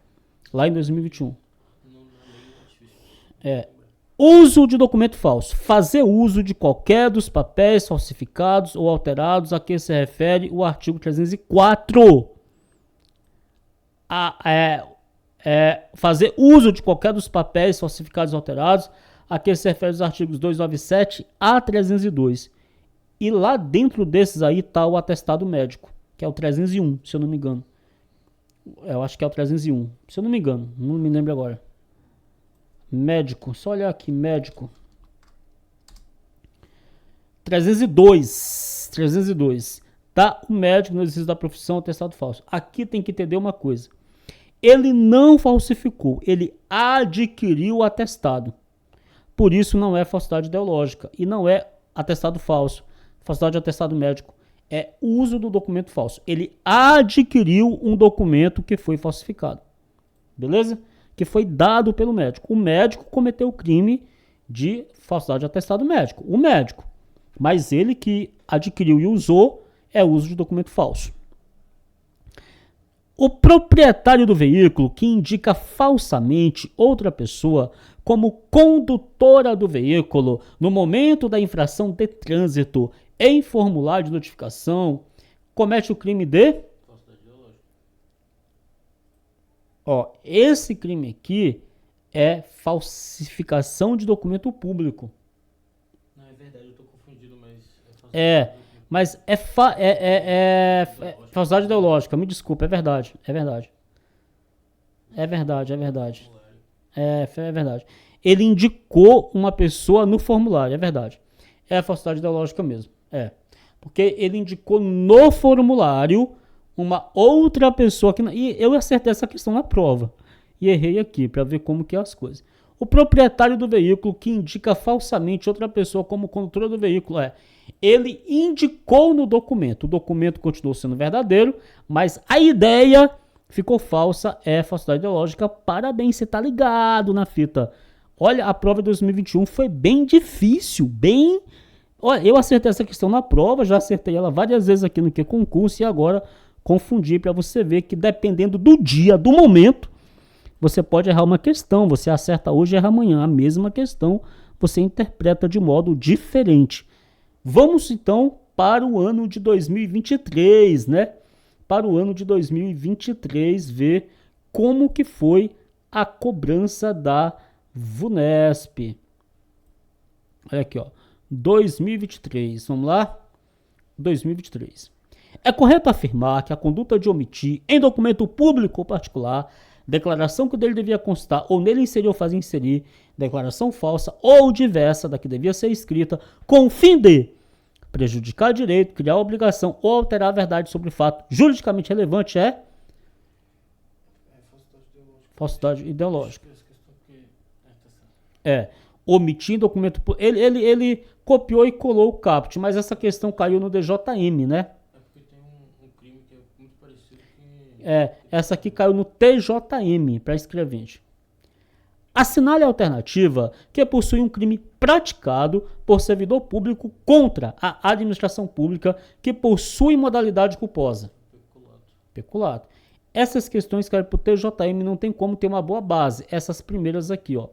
[SPEAKER 1] Lá em 2021. Uso de documento falso. Fazer uso de qualquer dos papéis falsificados ou alterados a que se refere o artigo 304. Fazer uso de qualquer dos papéis falsificados ou alterados a que se refere os artigos 297 a 302. E lá dentro desses aí está o atestado médico, que é o 301, se eu não me engano. Eu acho que é o 301, se eu não me engano, não me lembro agora. Médico, só olhar aqui, médico. 302. Tá o médico no exercício da profissão, atestado falso. Aqui tem que entender uma coisa. Ele não falsificou, ele adquiriu o atestado. Por isso não é falsidade ideológica e não é atestado falso. Falsidade de atestado médico é uso do documento falso. Ele adquiriu um documento que foi falsificado. Beleza? Que foi dado pelo médico. O médico cometeu o crime de falsidade de atestado médico. O médico. Mas ele que adquiriu e usou é uso de documento falso. O proprietário do veículo que indica falsamente outra pessoa como condutora do veículo no momento da infração de trânsito em formulário de notificação comete o crime de... esse crime aqui é falsificação de documento público.
[SPEAKER 2] Não, é verdade, eu tô confundido,
[SPEAKER 1] mas é falsidade ideológica, me desculpa, é verdade. É verdade. Ele indicou uma pessoa no formulário, é verdade. É falsidade ideológica mesmo, porque ele indicou no formulário uma outra pessoa que... E eu acertei essa questão na prova e errei aqui para ver como que é as coisas. O proprietário do veículo que indica falsamente outra pessoa como condutora do veículo ele indicou no documento. O documento continuou sendo verdadeiro, mas a ideia ficou falsa, é falsidade ideológica. Parabéns, você tá ligado na fita. Olha, a prova de 2021 foi bem difícil, Olha, eu acertei essa questão na prova, já acertei ela várias vezes aqui no Que Concurso e agora confundir, para você ver que dependendo do dia, do momento, você pode errar uma questão, você acerta hoje e erra amanhã. A mesma questão você interpreta de modo diferente. Vamos então para o ano de 2023, né? Para o ano de 2023, ver como que foi a cobrança da VUNESP. Olha aqui, ó. 2023, vamos lá? 2023. É correto afirmar que a conduta de omitir em documento público ou particular declaração que dele devia constar ou nele inserir ou fazer inserir, declaração falsa ou diversa da que devia ser escrita, com o fim de prejudicar direito, criar obrigação ou alterar a verdade sobre o fato juridicamente relevante é falsidade ideológica. Omitir documento público. Ele copiou e colou o caput, mas essa questão caiu no DJM, né?
[SPEAKER 2] É porque tem um crime que é muito parecido que...
[SPEAKER 1] Essa aqui caiu no TJM, para escrevente. Assinale a alternativa que possui um crime praticado por servidor público contra a administração pública que possui modalidade culposa. Peculato. Essas questões caem para o TJM, não tem como ter uma boa base. Essas primeiras aqui, ó.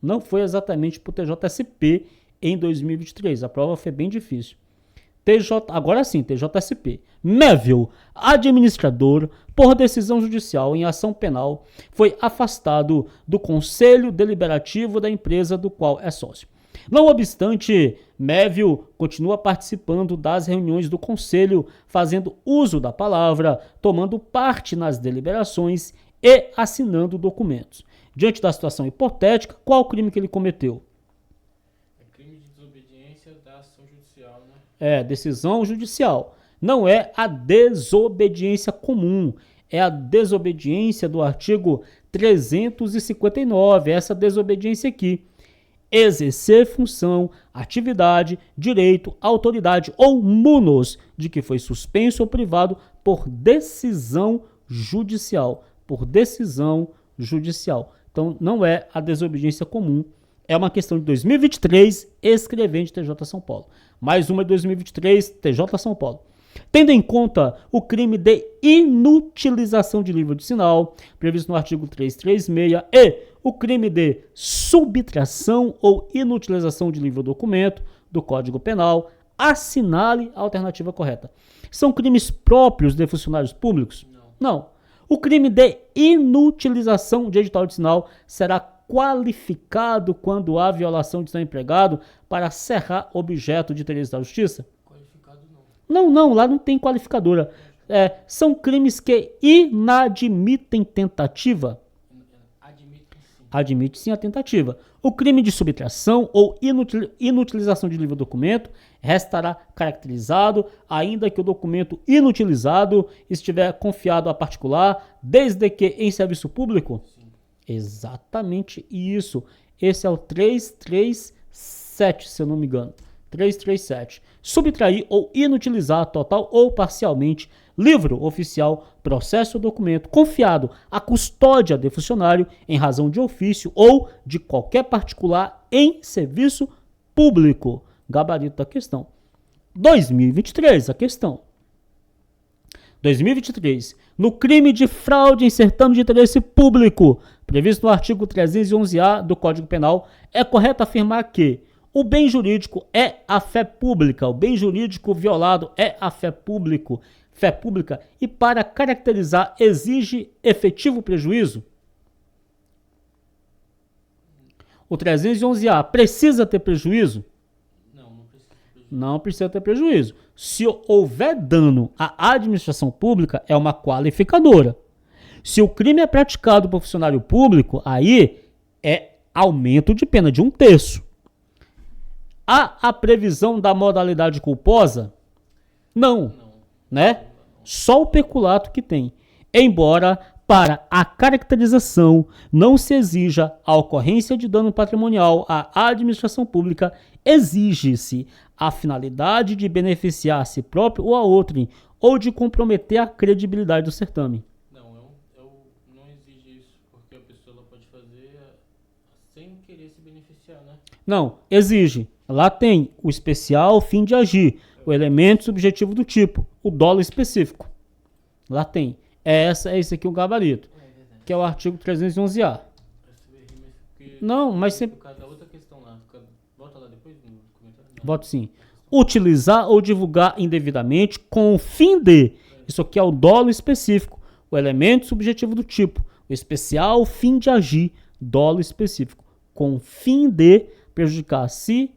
[SPEAKER 1] Não foi exatamente para o TJSP em 2023. A prova foi bem difícil. Agora sim, TJSP. Mévio, administrador, por decisão judicial em ação penal, foi afastado do Conselho Deliberativo da empresa do qual é sócio. Não obstante, Mévio continua participando das reuniões do Conselho, fazendo uso da palavra, tomando parte nas deliberações e assinando documentos. Diante da situação hipotética, qual o crime que ele cometeu?
[SPEAKER 2] Crime de desobediência da ação judicial, né?
[SPEAKER 1] Decisão judicial. Não é a desobediência comum, é a desobediência do artigo 359, essa desobediência aqui. Exercer função, atividade, direito, autoridade ou munus de que foi suspenso ou privado por decisão judicial. Por decisão judicial. Então, não é a desobediência comum. É uma questão de 2023, escrevente TJ São Paulo. Mais uma de 2023, TJ São Paulo. Tendo em conta o crime de inutilização de livro de sinal, previsto no artigo 336, e o crime de subtração ou inutilização de livro ou documento do Código Penal, assinale a alternativa correta. São crimes próprios de funcionários públicos? Não. O crime de inutilização de edital de sinal será qualificado quando há violação de sinal empregado para serrar objeto de interesse da justiça?
[SPEAKER 2] Qualificado
[SPEAKER 1] Não, lá não tem qualificadora. São crimes que inadmitem tentativa. Admite sim a tentativa. O crime de subtração ou inutilização de livro ou documento restará caracterizado, ainda que o documento inutilizado estiver confiado a particular, desde que em serviço público?
[SPEAKER 2] Sim.
[SPEAKER 1] Exatamente isso. Esse é o 337, se eu não me engano. 337. Subtrair ou inutilizar total ou parcialmente livro oficial, processo ou documento confiado à custódia de funcionário em razão de ofício ou de qualquer particular em serviço público. Gabarito da questão. 2023, a questão. 2023. No crime de fraude em certame de interesse público, previsto no artigo 311-A do Código Penal, é correto afirmar que o bem jurídico é a fé pública. O bem jurídico violado é a fé pública e para caracterizar exige efetivo prejuízo? O 311-A precisa ter prejuízo? Não precisa ter prejuízo. Se houver dano à administração pública, é uma qualificadora. Se o crime é praticado por funcionário público, aí é aumento de pena de 1/3. Há a previsão da modalidade culposa? Não. Né? Só o peculato que tem. Embora para a caracterização não se exija a ocorrência de dano patrimonial à administração pública, exige-se a finalidade de beneficiar a si próprio ou a outrem, ou de comprometer a credibilidade do certame.
[SPEAKER 2] Não exige isso, porque a pessoa ela pode fazer sem querer se beneficiar, né?
[SPEAKER 1] Não, exige. Lá tem o especial fim de agir, o elemento subjetivo do tipo, o dolo específico. Lá tem. É esse aqui o gabarito,
[SPEAKER 2] É verdade.
[SPEAKER 1] que é o artigo 311-A. Não, mas sempre...
[SPEAKER 2] Por causa da outra questão lá. Volta lá depois no comentário. Não.
[SPEAKER 1] Voto sim. Utilizar ou divulgar indevidamente com o fim de... Isso aqui é o dolo específico. O elemento subjetivo do tipo. O especial fim de agir. Dolo específico. Com o fim de prejudicar a si...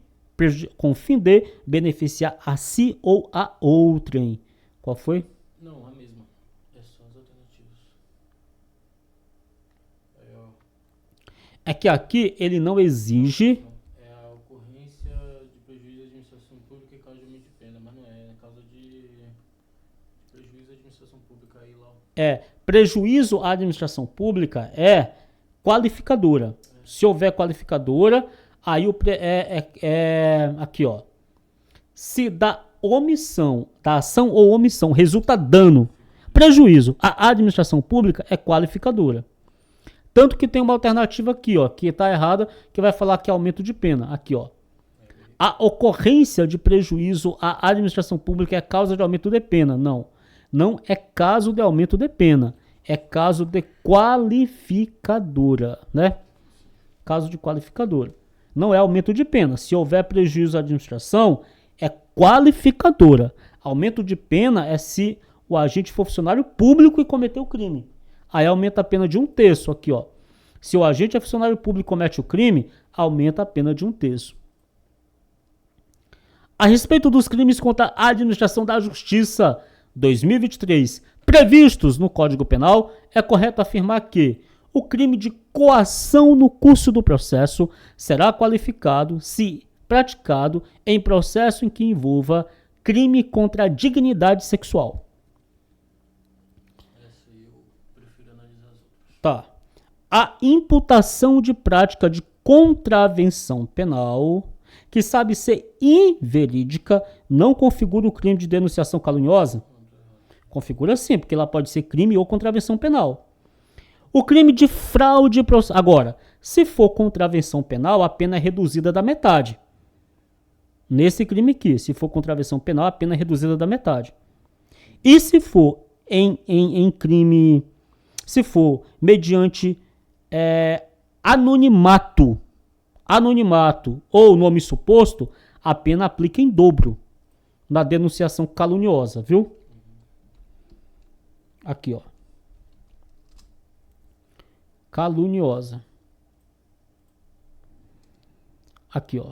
[SPEAKER 1] com o fim de beneficiar a si ou a outrem. Qual foi?
[SPEAKER 2] Não, a mesma. É só as alternativas. Aí, ó.
[SPEAKER 1] É que aqui ele não exige...
[SPEAKER 2] É a ocorrência de prejuízo à administração pública e causa de pena, mas não é causa de prejuízo à administração pública aí lá.
[SPEAKER 1] Prejuízo à administração pública é qualificadora. Se houver qualificadora, aí aqui, ó. Se da omissão, da ação ou omissão resulta dano, prejuízo à administração pública é qualificadora. Tanto que tem uma alternativa aqui, ó, que está errada, que vai falar que é aumento de pena. Aqui, ó. A ocorrência de prejuízo à administração pública é causa de aumento de pena. Não. Não é caso de aumento de pena. É caso de qualificadora, né? Caso de qualificadora. Não é aumento de pena. Se houver prejuízo à administração, é qualificadora. Aumento de pena é se o agente for funcionário público e cometeu o crime. Aí aumenta a pena de 1/3 aqui, ó. Se o agente é funcionário público e comete o crime, aumenta a pena de 1/3. A respeito dos crimes contra a administração da justiça 2023, previstos no Código Penal, é correto afirmar que o crime de coação no curso do processo será qualificado se praticado em processo em que envolva crime contra a dignidade sexual.
[SPEAKER 2] Essa aí eu prefiro analisar as outras.
[SPEAKER 1] Tá. A imputação de prática de contravenção penal, que sabe ser inverídica, não configura o crime de denunciação caluniosa? Configura sim, porque ela pode ser crime ou contravenção penal. O crime de fraude processual. Agora, se for contravenção penal, a pena é reduzida da metade. Nesse crime aqui, se for contravenção penal, a pena é reduzida da metade. E se for em crime, se for mediante anonimato ou nome suposto, a pena aplica em dobro na denunciação caluniosa, viu? Aqui, ó. Caluniosa. Aqui, ó.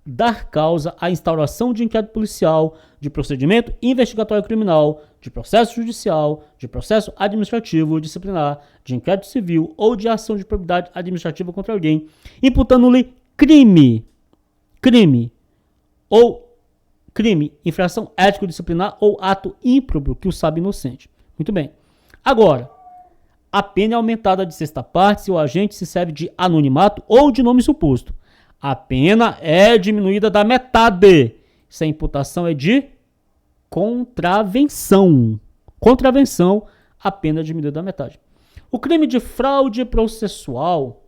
[SPEAKER 1] Dar causa à instauração de inquérito policial, de procedimento investigatório criminal, de processo judicial, de processo administrativo, disciplinar, de inquérito civil ou de ação de probidade administrativa contra alguém, imputando-lhe crime, infração ético-disciplinar ou ato ímprobo que o sabe inocente. Muito bem. Agora, a pena é aumentada de sexta parte se o agente se serve de anonimato ou de nome suposto. A pena é diminuída da metade se a imputação é de contravenção. Contravenção, a pena é diminuída da metade. O crime de fraude processual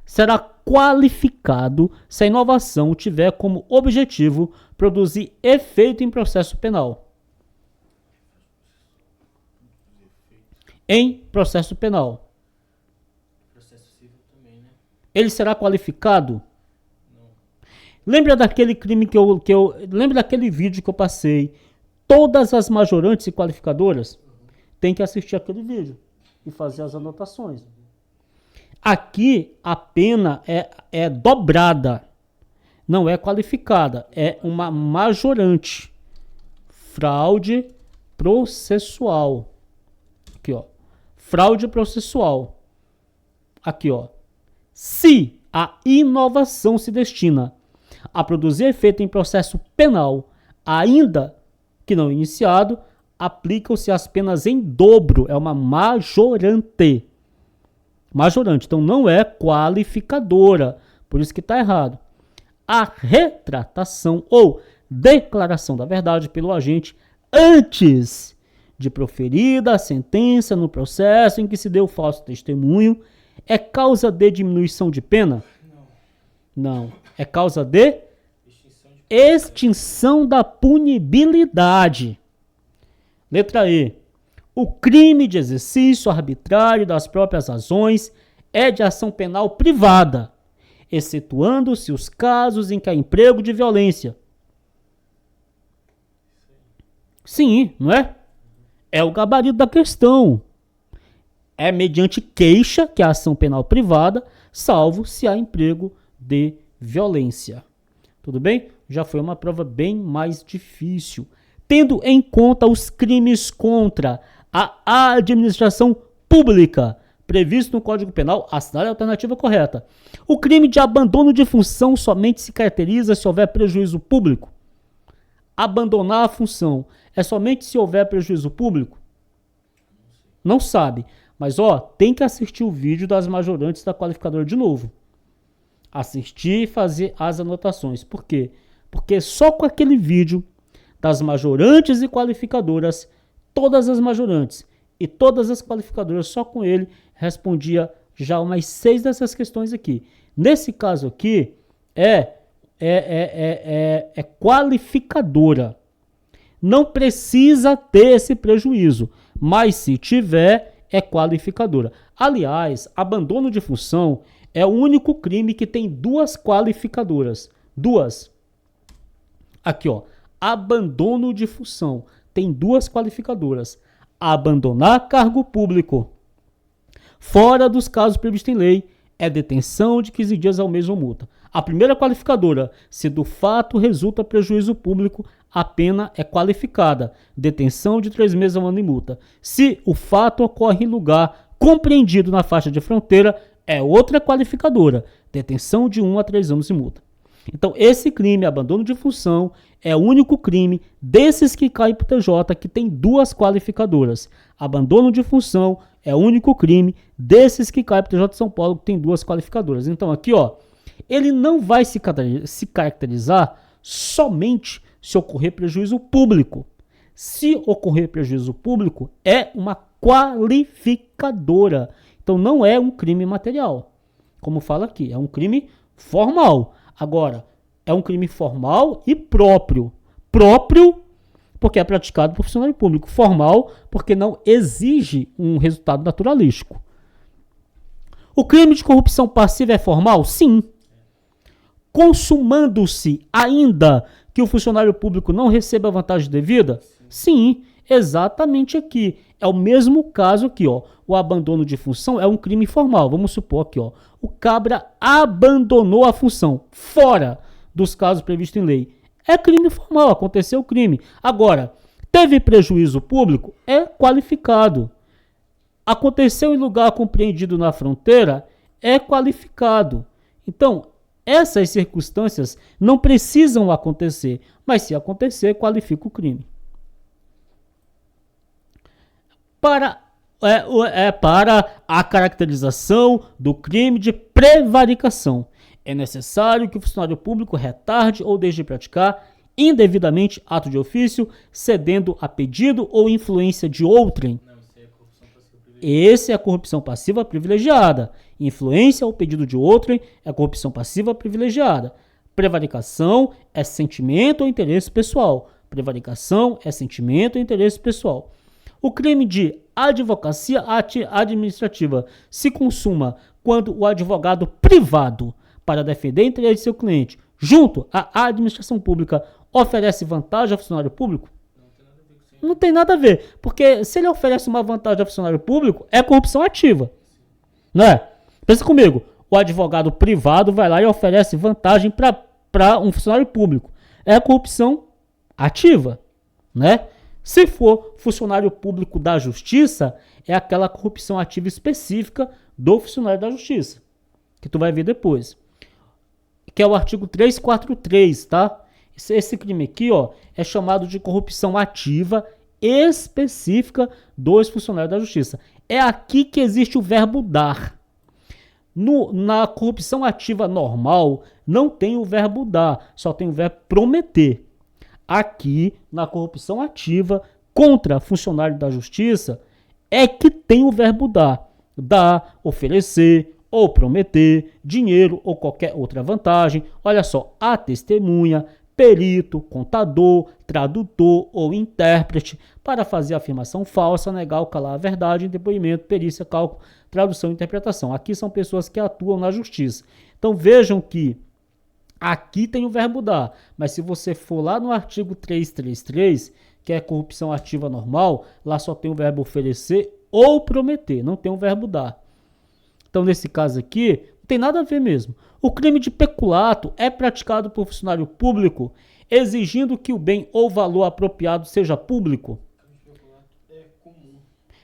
[SPEAKER 1] será qualificado se a inovação tiver como objetivo produzir efeito em processo penal. Em processo penal.
[SPEAKER 2] Processo civil também, né?
[SPEAKER 1] Ele será qualificado?
[SPEAKER 2] Não.
[SPEAKER 1] Lembra daquele crime lembra daquele vídeo que eu passei? Todas as majorantes e qualificadoras tem que assistir aquele vídeo e fazer as anotações. Aqui a pena é dobrada, não é qualificada, é uma majorante. Fraude processual. Aqui, ó. Fraude processual. Aqui, ó. Se a inovação se destina a produzir efeito em processo penal, ainda que não iniciado, aplicam-se as penas em dobro. É uma majorante. Majorante. Então não é qualificadora. Por isso que está errado. A retratação ou declaração da verdade pelo agente antes de proferida a sentença no processo em que se deu falso testemunho é causa de diminuição de pena?
[SPEAKER 2] Não.
[SPEAKER 1] Não. É causa de
[SPEAKER 2] Extinção de
[SPEAKER 1] extinção da punibilidade. Letra E. O crime de exercício arbitrário das próprias razões é de ação penal privada, excetuando-se os casos em que há emprego de violência. Sim, não é? É o gabarito da questão. É mediante queixa que é a ação penal privada, salvo se há emprego de violência. Tudo bem? Já foi uma prova bem mais difícil. Tendo em conta os crimes contra a administração pública, previsto no Código Penal, assinale a alternativa correta. O crime de abandono de função somente se caracteriza se houver prejuízo público. Abandonar a função é somente se houver prejuízo público? Não sabe. Mas, tem que assistir o vídeo das majorantes da qualificadora de novo. Assistir e fazer as anotações. Por quê? Porque só com aquele vídeo das majorantes e qualificadoras, todas as majorantes e todas as qualificadoras, só com ele, respondia já umas 6 dessas questões aqui. Nesse caso aqui, é qualificadora. Não precisa ter esse prejuízo, mas se tiver, é qualificadora. Aliás, abandono de função é o único crime que tem 2 qualificadoras. 2. Aqui, abandono de função tem 2 qualificadoras. Abandonar cargo público fora dos casos previstos em lei é detenção de 15 dias ao mês ou multa. A primeira qualificadora, se do fato resulta prejuízo público, a pena é qualificada, detenção de 3 meses a 1 ano e multa. Se o fato ocorre em lugar compreendido na faixa de fronteira, é outra qualificadora, detenção de 1 a 3 anos e multa. Então, esse crime, abandono de função, é o único crime desses que caem para o TJ que tem 2 qualificadoras. Abandono de função é o único crime desses que caem para o TJ de São Paulo que tem 2 qualificadoras. Então, aqui, ele não vai se caracterizar somente se ocorrer prejuízo público. Se ocorrer prejuízo público, é uma qualificadora. Então, não é um crime material. Como fala aqui, é um crime formal. Agora, é um crime formal e próprio. Próprio, porque é praticado por funcionário público. Formal, porque não exige um resultado naturalístico. O crime de corrupção passiva é formal? Sim. Consumando-se ainda que o funcionário público não receba vantagem devida? Sim, exatamente aqui. É o mesmo caso aqui, O abandono de função é um crime formal. Vamos supor aqui, o cabra abandonou a função fora dos casos previstos em lei. É crime formal, aconteceu o crime. Agora, teve prejuízo público? É qualificado. Aconteceu em lugar compreendido na fronteira? É qualificado. Então, essas circunstâncias não precisam acontecer, mas se acontecer, qualifica o crime. Para a caracterização do crime de prevaricação, é necessário que o funcionário público retarde ou deixe de praticar indevidamente ato de ofício, cedendo a pedido ou influência de outrem. Esse é a corrupção passiva privilegiada. Influência ou pedido de outrem é corrupção passiva privilegiada. Prevaricação é sentimento ou interesse pessoal. Prevaricação é sentimento ou interesse pessoal. O crime de advocacia administrativa se consuma quando o advogado privado, para defender o interesse de seu cliente, junto à administração pública, oferece vantagem ao funcionário público? Não tem nada a ver, porque se ele oferece uma vantagem ao funcionário público, é corrupção ativa. Não é? Pensa comigo, o advogado privado vai lá e oferece vantagem para um funcionário público. É corrupção ativa, né? Se for funcionário público da justiça, é aquela corrupção ativa específica do funcionário da justiça, que tu vai ver depois. Que é o artigo 343, tá? Esse crime aqui, é chamado de corrupção ativa específica dos funcionários da justiça. É aqui que existe o verbo dar. Na corrupção ativa normal, não tem o verbo dar, só tem o verbo prometer. Aqui, na corrupção ativa contra funcionário da justiça, é que tem o verbo dar. Dar, oferecer ou prometer dinheiro ou qualquer outra vantagem. Olha só, a testemunha, perito, contador, tradutor ou intérprete para fazer afirmação falsa, negar ou calar a verdade em depoimento, perícia, cálculo, tradução e interpretação. Aqui são pessoas que atuam na justiça. Então vejam que aqui tem o verbo dar, mas se você for lá no artigo 333, que é corrupção ativa normal, lá só tem o verbo oferecer ou prometer, não tem o verbo dar. Então nesse caso aqui, não tem nada a ver mesmo. O crime de peculato é praticado por funcionário público exigindo que o bem ou valor apropriado seja público?
[SPEAKER 2] O crime de peculato é comum.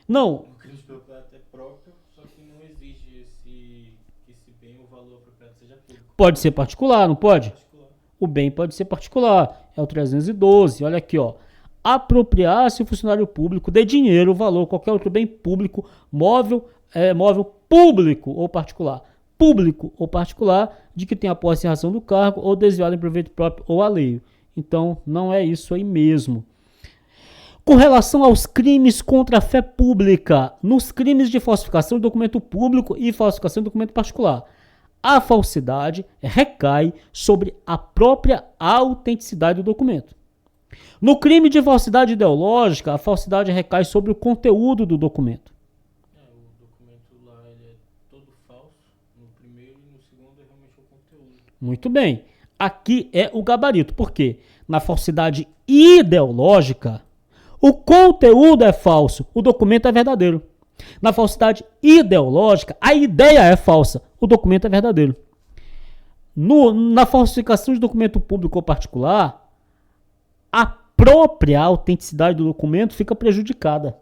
[SPEAKER 1] Não.
[SPEAKER 2] O crime de peculato é próprio, só que não exige que esse bem ou valor apropriado seja público.
[SPEAKER 1] Pode ser particular, não pode?
[SPEAKER 2] Particular.
[SPEAKER 1] O bem pode ser particular. É o 312. Olha aqui, ó. Apropriar-se o funcionário público de dinheiro, valor, qualquer outro bem público, móvel público ou particular. Público ou particular, de que tenha posse em razão do cargo ou desviado em proveito próprio ou alheio. Então, não é isso aí mesmo. Com relação aos crimes contra a fé pública, nos crimes de falsificação de documento público e falsificação de documento particular, a falsidade recai sobre a própria autenticidade do documento. No crime de falsidade ideológica, a falsidade recai sobre o conteúdo do documento.
[SPEAKER 2] O documento lá ele é todo falso, no primeiro e no segundo é realmente o conteúdo.
[SPEAKER 1] Muito bem. Aqui é o gabarito. Por quê? Na falsidade ideológica, o conteúdo é falso, o documento é verdadeiro. Na falsidade ideológica, a ideia é falsa, o documento é verdadeiro. Na falsificação de documento público ou particular, a própria autenticidade do documento fica prejudicada.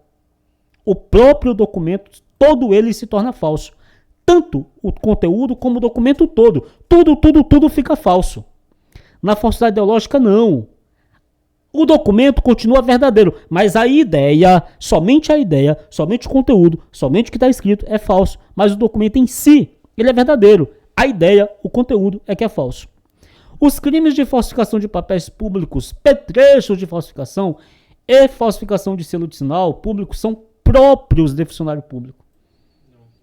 [SPEAKER 1] O próprio documento, todo ele se torna falso. Tanto o conteúdo como o documento todo. Tudo fica falso. Na falsidade ideológica, não. O documento continua verdadeiro, mas a ideia, somente o conteúdo, somente o que está escrito é falso. Mas o documento em si, ele é verdadeiro. A ideia, o conteúdo é que é falso. Os crimes de falsificação de papéis públicos, petrechos de falsificação e falsificação de selo de sinal público são próprios de funcionário público.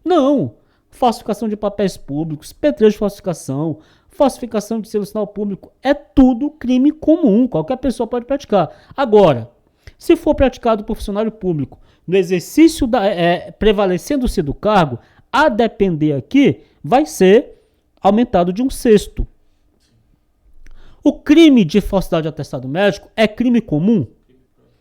[SPEAKER 1] Não. Falsificação de papéis públicos, petrecho de falsificação de selo de sinal público, é tudo crime comum, qualquer pessoa pode praticar. Agora, se for praticado por funcionário público, no exercício prevalecendo-se do cargo, a depender aqui, vai ser aumentado de 1/6. O crime de falsidade de atestado médico é crime comum?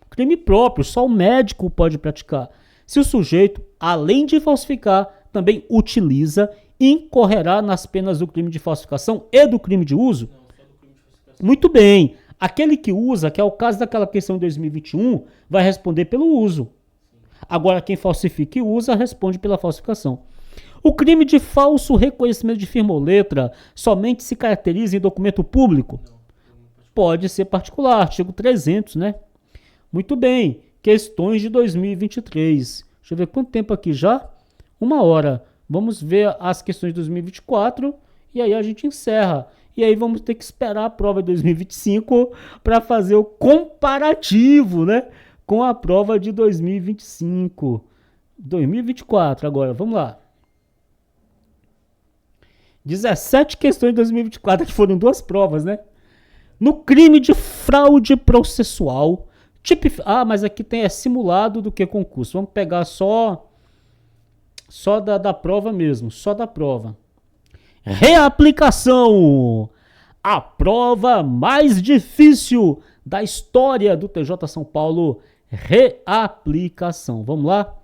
[SPEAKER 1] Crime próprio, só o médico pode praticar. Se o sujeito, além de falsificar, também utiliza, incorrerá nas penas do crime de falsificação e do crime de uso?
[SPEAKER 2] Não, só do crime de falsificação.
[SPEAKER 1] Muito bem. Aquele que usa, que é o caso daquela questão de 2021, vai responder pelo uso. Agora, quem falsifica e usa, responde pela falsificação. O crime de falso reconhecimento de firma ou letra somente se caracteriza em documento público? Pode ser particular, artigo 300, né? Muito bem. Questões de 2023. Deixa eu ver quanto tempo aqui já? 1 hora. Vamos ver as questões de 2024 e aí a gente encerra. E aí vamos ter que esperar a prova de 2025 para fazer o comparativo, né? Com a prova de 2025. 2024 agora, vamos lá. 17 questões de 2024, que foram 2 provas, né? No crime de fraude processual, mas aqui é simulado do que concurso. Vamos pegar só da prova mesmo, só da prova. Reaplicação. A prova mais difícil da história do TJ São Paulo. Reaplicação. Vamos lá?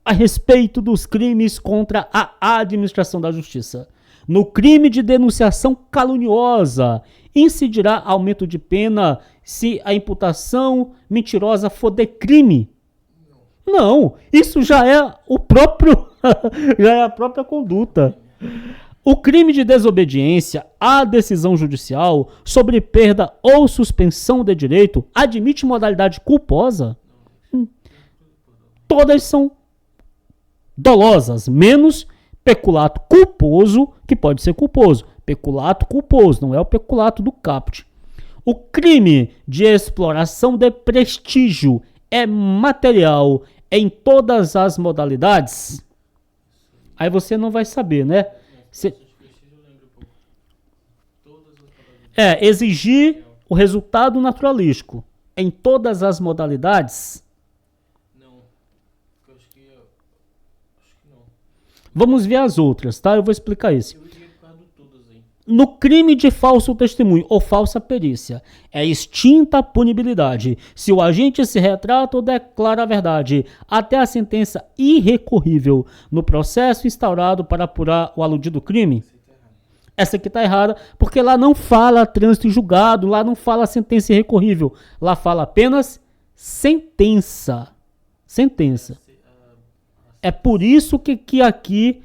[SPEAKER 1] A respeito dos crimes contra a administração da justiça. No crime de denunciação caluniosa, incidirá aumento de pena se a imputação mentirosa for de crime? Não, isso já é já é a própria conduta. O crime de desobediência à decisão judicial sobre perda ou suspensão de direito admite modalidade culposa? Todas são dolosas, menos peculato culposo, que pode ser culposo. Peculato culposo, não é o peculato do caput. O crime de exploração de prestígio é material em todas as modalidades? Aí você não vai saber, né? Exigir o resultado naturalístico em todas as modalidades?
[SPEAKER 2] Não. Eu acho que não.
[SPEAKER 1] Vamos ver as outras, tá? Eu vou explicar isso.
[SPEAKER 2] Eu iria por causa de todas aí.
[SPEAKER 1] No crime de falso testemunho ou falsa perícia, é extinta a punibilidade se o agente se retrata ou declara a verdade, até a sentença irrecorrível no processo instaurado para apurar o aludido crime. Essa aqui está errada, porque lá não fala trânsito em julgado, lá não fala sentença irrecorrível, lá fala apenas sentença. Sentença. É por isso que aqui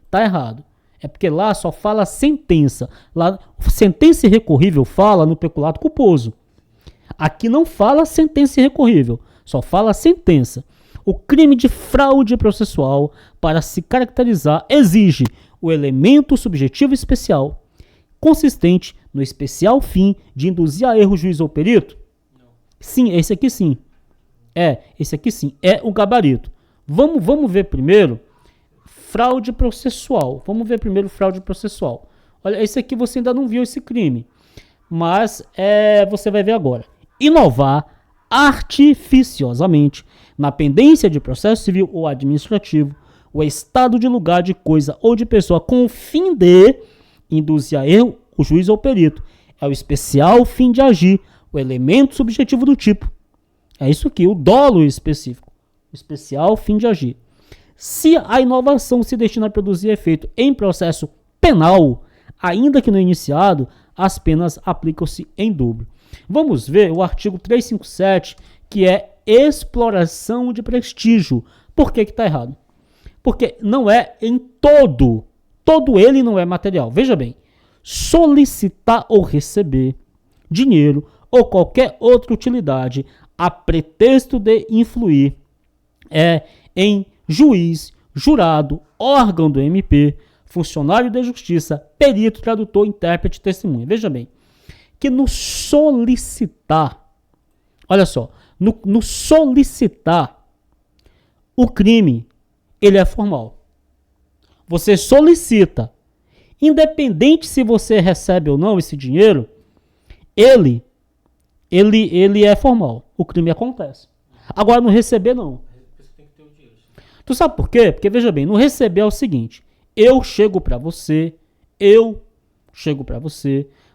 [SPEAKER 1] tá errado. É porque lá só fala sentença. Lá, sentença irrecorrível fala no peculato culposo. Aqui não fala sentença irrecorrível, só fala sentença. O crime de fraude processual, para se caracterizar, exige o elemento subjetivo especial, consistente no especial fim de induzir a erro o juiz ou perito?
[SPEAKER 2] Não.
[SPEAKER 1] Sim, esse aqui sim. Esse aqui sim, é o gabarito. Vamos ver primeiro fraude processual. Vamos ver primeiro fraude processual. Olha, esse aqui você ainda não viu esse crime, mas você vai ver agora. Inovar artificiosamente na pendência de processo civil ou administrativo o estado de lugar de coisa ou de pessoa com o fim de induzir a erro o juiz ou perito. É o especial fim de agir, o elemento subjetivo do tipo. É isso aqui, o dolo específico. Especial fim de agir. Se a inovação se destina a produzir efeito em processo penal, ainda que no iniciado, as penas aplicam-se em dobro. Vamos ver o artigo 357, que é exploração de prestígio. Por que está errado? Porque não é em todo ele não é material. Veja bem, solicitar ou receber dinheiro ou qualquer outra utilidade a pretexto de influir em juiz, jurado, órgão do MP, funcionário da justiça, perito, tradutor, intérprete, testemunha. Veja bem, que no solicitar, olha só, no solicitar, o crime, ele é formal. Você solicita, independente se você recebe ou não esse dinheiro, ele é formal. O crime acontece. Agora, no receber, não. Tu sabe por quê? Porque, veja bem, no receber é o seguinte, eu chego para você,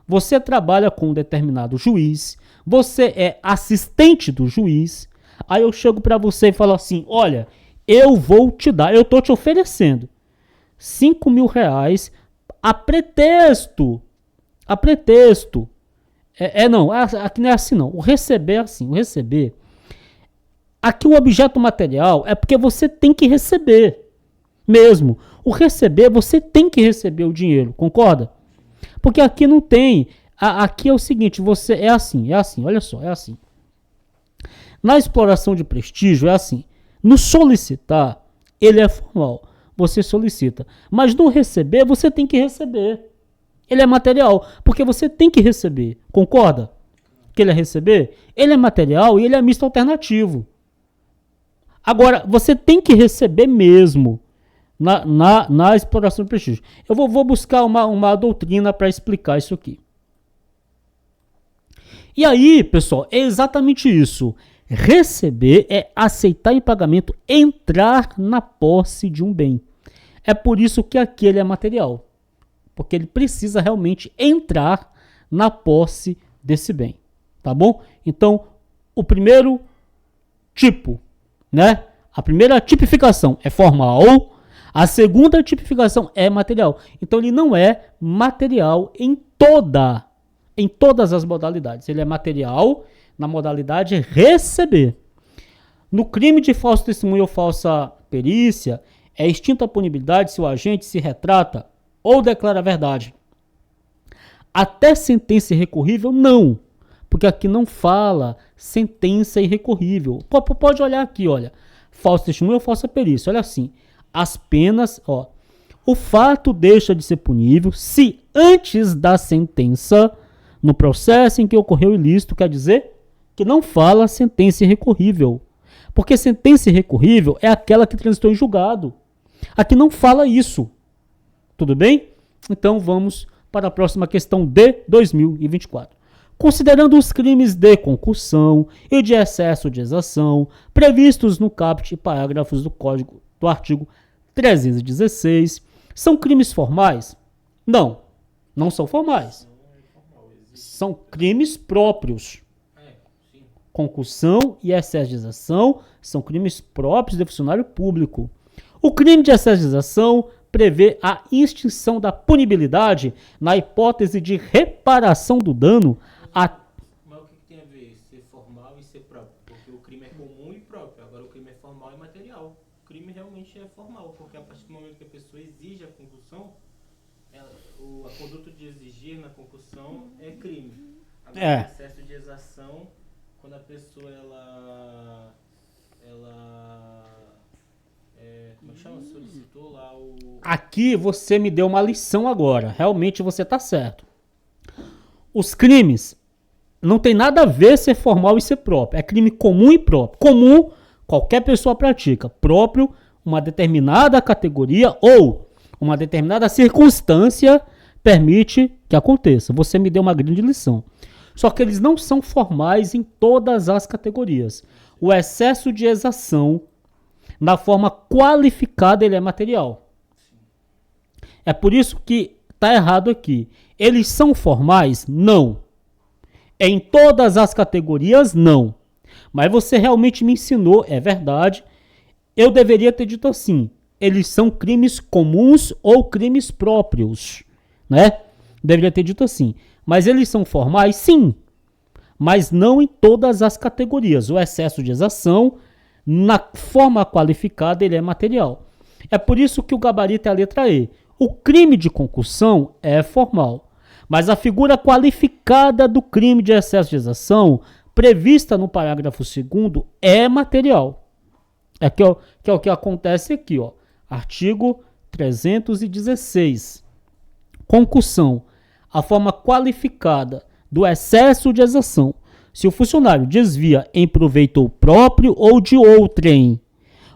[SPEAKER 1] você trabalha com um determinado juiz, você é assistente do juiz, aí eu chego para você e falo assim, olha, eu vou te dar, eu tô te oferecendo 5 mil reais a pretexto, não, aqui não é assim não, o receber é assim, aqui o objeto material é porque você tem que receber mesmo. O receber, você tem que receber o dinheiro, concorda? Porque aqui não tem. Aqui é o seguinte, você é assim, olha só, é assim. Na exploração de prestígio é assim. No solicitar, ele é formal. Você solicita. Mas no receber, você tem que receber. Ele é material, porque você tem que receber. Concorda? Que ele é receber? Ele é material e ele é misto alternativo. Agora, você tem que receber mesmo na exploração de prestígio. Eu vou buscar uma doutrina para explicar isso aqui. E aí, pessoal, é exatamente isso. Receber é aceitar em pagamento, entrar na posse de um bem. É por isso que aqui ele é material. Porque ele precisa realmente entrar na posse desse bem. Tá bom? Então, o primeiro tipo, né? A primeira tipificação é formal, a segunda tipificação é material. Então ele não é material em todas as modalidades. Ele é material na modalidade receber. No crime de falso testemunho ou falsa perícia, é extinta a punibilidade se o agente se retrata ou declara a verdade. Até sentença irrecorrível, não. Porque aqui não fala sentença irrecorrível. Pode olhar aqui, olha. Falso testemunho ou falsa perícia. Olha assim. As penas, o fato deixa de ser punível se antes da sentença, no processo em que ocorreu o ilícito, quer dizer que não fala sentença irrecorrível. Porque sentença irrecorrível é aquela que transitou em julgado. Aqui não fala isso. Tudo bem? Então vamos para a próxima questão de 2024. Considerando os crimes de concussão e de excesso de exação previstos no caput e parágrafos do Código do artigo 316, são crimes formais? Não, não são formais. São crimes próprios. Concussão e excesso de exação são crimes próprios de funcionário público. O crime de excesso de exação prevê a extinção da punibilidade na hipótese de reparação do dano.
[SPEAKER 2] Mas o que tem a ver ser formal e ser próprio? Porque o crime é comum e próprio, agora o crime é formal e material. O crime realmente é formal, porque a partir do momento que a pessoa exige a concussão, a conduta de exigir na concussão é crime. Agora, o excesso de exação, quando a pessoa como é que chama? Solicitou lá o...
[SPEAKER 1] Aqui você me deu uma lição agora. Realmente você está certo. Os crimes não tem nada a ver ser formal e ser próprio. É crime comum e próprio. Comum, qualquer pessoa pratica. Próprio, uma determinada categoria ou uma determinada circunstância permite que aconteça. Você me deu uma grande lição. Só que eles não são formais em todas as categorias. O excesso de exação, na forma qualificada, ele é material. É por isso que está errado aqui. Eles são formais? Não. Em todas as categorias, não. Mas você realmente me ensinou, é verdade. Eu deveria ter dito assim. Eles são crimes comuns ou crimes próprios, né? Deveria ter dito assim. Mas eles são formais? Sim. Mas não em todas as categorias. O excesso de exação, na forma qualificada, ele é material. É por isso que o gabarito é a letra E. O crime de concussão é formal. Mas a figura qualificada do crime de excesso de exação, prevista no parágrafo 2º, é material. Que é o que acontece aqui, ó. Artigo 316. Concussão. A forma qualificada do excesso de exação. Se o funcionário desvia em proveito próprio ou de outrem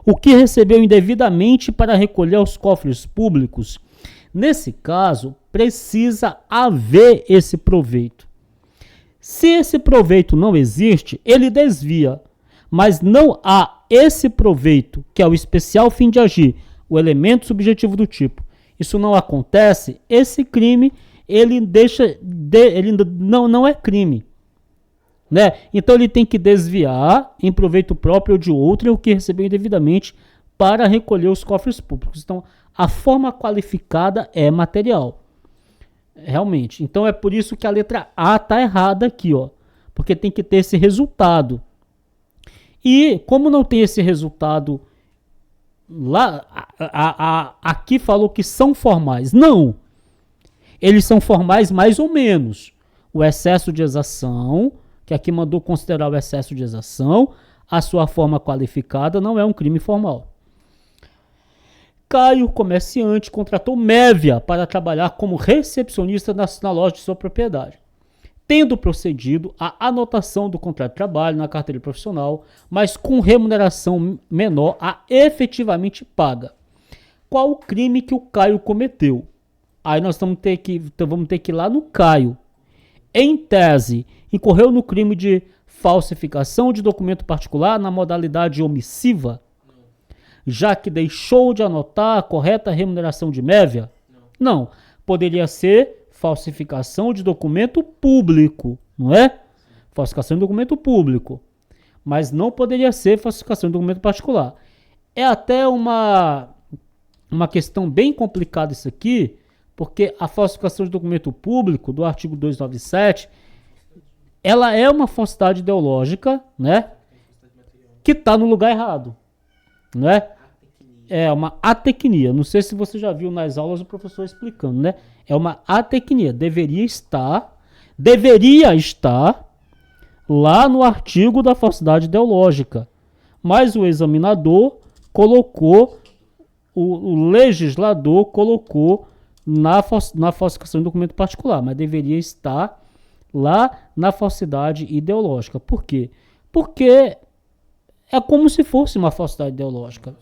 [SPEAKER 1] o que recebeu indevidamente para recolher aos cofres públicos. Nesse caso, precisa haver esse proveito. Se esse proveito não existe, ele desvia. Mas não há esse proveito, que é o especial fim de agir, o elemento subjetivo do tipo. Isso não acontece, esse crime, ele não é crime. Né? Então ele tem que desviar em proveito próprio ou de outro o que recebeu indevidamente para recolher os cofres públicos. Então, a forma qualificada é material. Realmente. Então é por isso que a letra A está errada aqui, ó. Porque tem que ter esse resultado. E como não tem esse resultado lá, aqui falou que são formais. Não. Eles são formais mais ou menos. O excesso de exação, que aqui mandou considerar o excesso de exação, a sua forma qualificada não é um crime formal. Caio, comerciante, contratou Mévia para trabalhar como recepcionista na loja de sua propriedade, tendo procedido à anotação do contrato de trabalho na carteira profissional, mas com remuneração menor a efetivamente paga. Qual o crime que o Caio cometeu? Aí nós vamos ter que ir lá no Caio. Em tese, incorreu no crime de falsificação de documento particular na modalidade omissiva, já que deixou de anotar a correta remuneração de Mévia? Não. Poderia ser falsificação de documento público, não é? Falsificação de documento público. Mas não poderia ser falsificação de documento particular. É até uma questão bem complicada isso aqui, porque a falsificação de documento público, do artigo 297, ela é uma falsidade ideológica, né? Que está no lugar errado, né? É uma atecnia. Não sei se você já viu nas aulas o professor explicando, né? É uma atecnia. Deveria estar lá no artigo da falsidade ideológica. Mas o examinador colocou, o legislador colocou na falsificação de documento particular, mas deveria estar lá na falsidade ideológica. Por quê? Porque é como se fosse uma falsidade ideológica.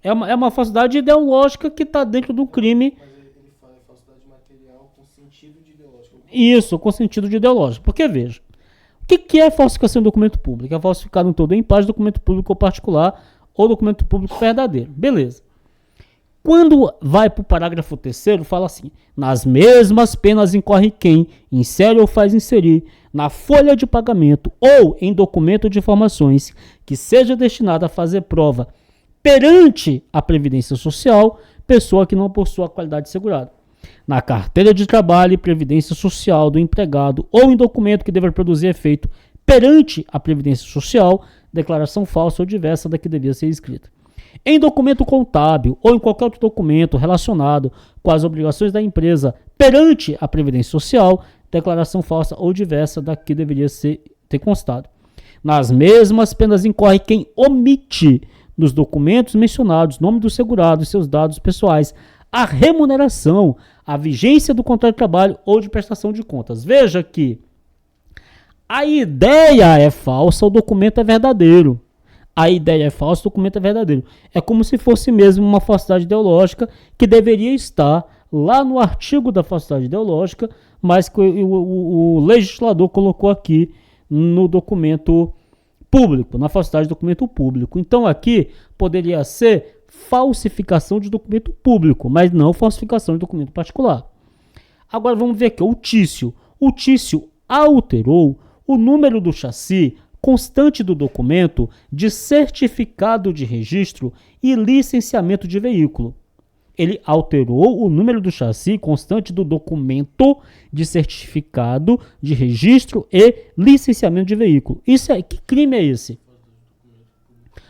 [SPEAKER 1] É uma falsidade ideológica que está dentro do crime.
[SPEAKER 2] Mas ele fala
[SPEAKER 1] Isso, com sentido de ideológico. Porque, veja, o que é falsificação de documento público? É falsificar no todo ou em parte documento público ou particular ou documento público verdadeiro. Beleza. Quando vai para o parágrafo 3º, fala assim: nas mesmas penas incorre quem insere ou faz inserir na folha de pagamento ou em documento de informações que seja destinado a fazer prova perante a Previdência Social, pessoa que não possua a qualidade assegurada. Na carteira de trabalho e previdência social do empregado ou em documento que deva produzir efeito perante a Previdência Social, declaração falsa ou diversa da que devia ser escrita. Em documento contábil ou em qualquer outro documento relacionado com as obrigações da empresa perante a Previdência Social, declaração falsa ou diversa da que deveria ter constado. Nas mesmas penas incorre quem omite nos documentos mencionados nome do segurado e seus dados pessoais, a remuneração, a vigência do contrato de trabalho ou de prestação de contas. Veja que a ideia é falsa, o documento é verdadeiro. A ideia é falsa, o documento é verdadeiro. É como se fosse mesmo uma falsidade ideológica que deveria estar lá no artigo da falsidade ideológica, mas que o legislador colocou aqui no documento público, na falsidade do documento público. Então aqui poderia ser falsificação de documento público, mas não falsificação de documento particular. Agora vamos ver aqui, o Tício. O Tício alterou o número do chassi constante do documento de certificado de registro e licenciamento de veículo. Ele alterou o número do chassi constante do documento de certificado de registro e licenciamento de veículo. Que crime é esse?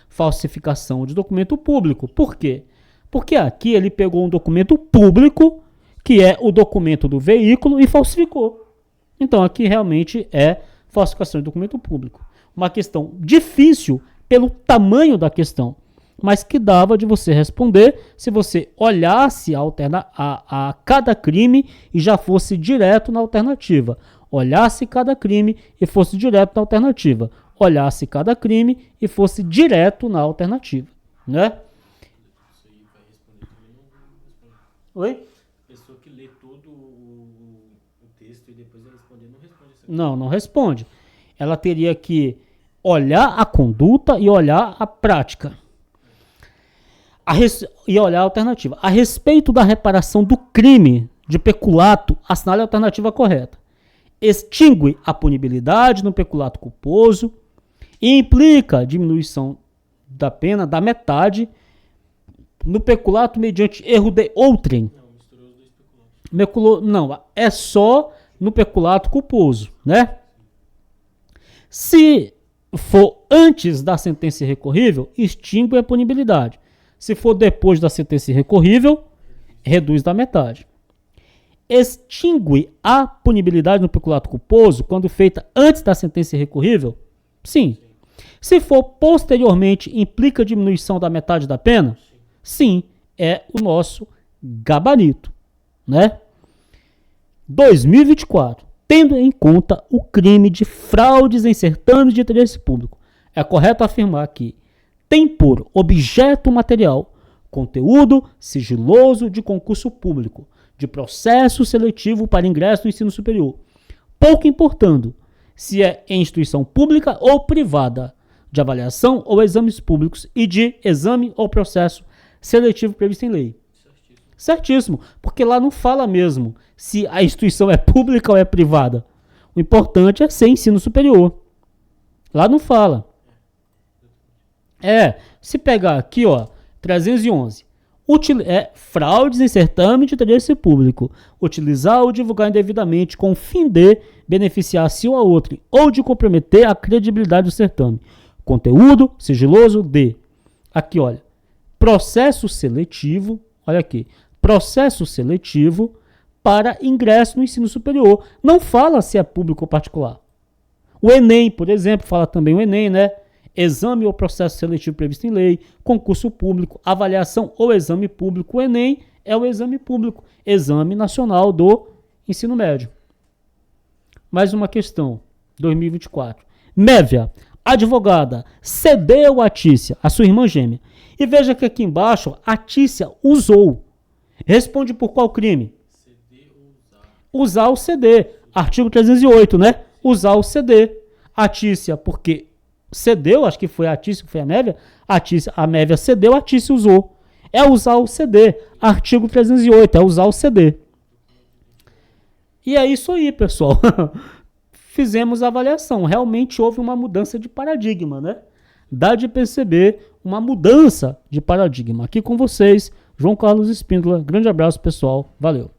[SPEAKER 1] Falsificação de documento público. Por quê? Porque aqui ele pegou um documento público, que é o documento do veículo, e falsificou. Então aqui realmente é falsificação de documento público. Uma questão difícil pelo tamanho da questão, mas que dava de você responder se você olhasse a cada crime e já fosse direto na alternativa. Olhasse cada crime e fosse direto na alternativa. Olhasse cada crime e fosse direto na alternativa, né?
[SPEAKER 2] Isso aí vai responder também, não responde.
[SPEAKER 1] Oi?
[SPEAKER 2] A pessoa que lê todo o texto e depois vai responder, não responde essa
[SPEAKER 1] Não, não responde. Ela teria que olhar a conduta e olhar a prática. E olhar a alternativa. A respeito da reparação do crime de peculato, assinale a alternativa correta. Extingue a punibilidade no peculato culposo e implica diminuição da pena da metade no peculato mediante erro de outrem.
[SPEAKER 2] Não, misturou os dois peculatos.
[SPEAKER 1] Não, é só no peculato culposo, né? Se for antes da sentença irrecorrível, extingue a punibilidade. Se for depois da sentença irrecorrível, reduz da metade. Extingue a punibilidade no peculato culposo quando feita antes da sentença irrecorrível? Sim. Se for posteriormente, implica diminuição da metade da pena? Sim, é o nosso gabarito, né? 2024. Tendo em conta o crime de fraudes em certames de interesse público, é correto afirmar que tem por objeto material conteúdo sigiloso de concurso público, de processo seletivo para ingresso no ensino superior, pouco importando se é em instituição pública ou privada, de avaliação ou exames públicos e de exame ou processo seletivo previsto em lei. Certíssimo, porque lá não fala mesmo se a instituição é pública ou é privada. O importante é ser ensino superior. Lá não fala. Se pegar aqui, ó, 311. Fraudes em certame de interesse público. Utilizar ou divulgar indevidamente com o fim de beneficiar-se um a outro ou de comprometer a credibilidade do certame. Conteúdo sigiloso de. Aqui, olha. Processo seletivo. Olha aqui. Processo seletivo para ingresso no ensino superior. Não fala se é público ou particular. O Enem, por exemplo, fala também o Enem, né? Exame ou processo seletivo previsto em lei, concurso público, avaliação ou exame público. O Enem é o exame público, Exame Nacional do Ensino Médio. Mais uma questão, 2024. Mévia, advogada, cedeu a Tícia, a sua irmã gêmea. E veja que aqui embaixo a Tícia usou. Responde por qual crime?
[SPEAKER 2] CD ou usar?
[SPEAKER 1] Usar o CD. Artigo 308, né? Usar o CD. A Tícia, porque cedeu, acho que foi a Tícia, foi a Mévia. A Mévia cedeu, a Tícia usou. É usar o CD. Artigo 308, é usar o CD. E é isso aí, pessoal. Fizemos a avaliação. Realmente houve uma mudança de paradigma, né? Dá de perceber uma mudança de paradigma. Aqui com vocês, João Carlos Espíndola. Grande abraço, pessoal. Valeu.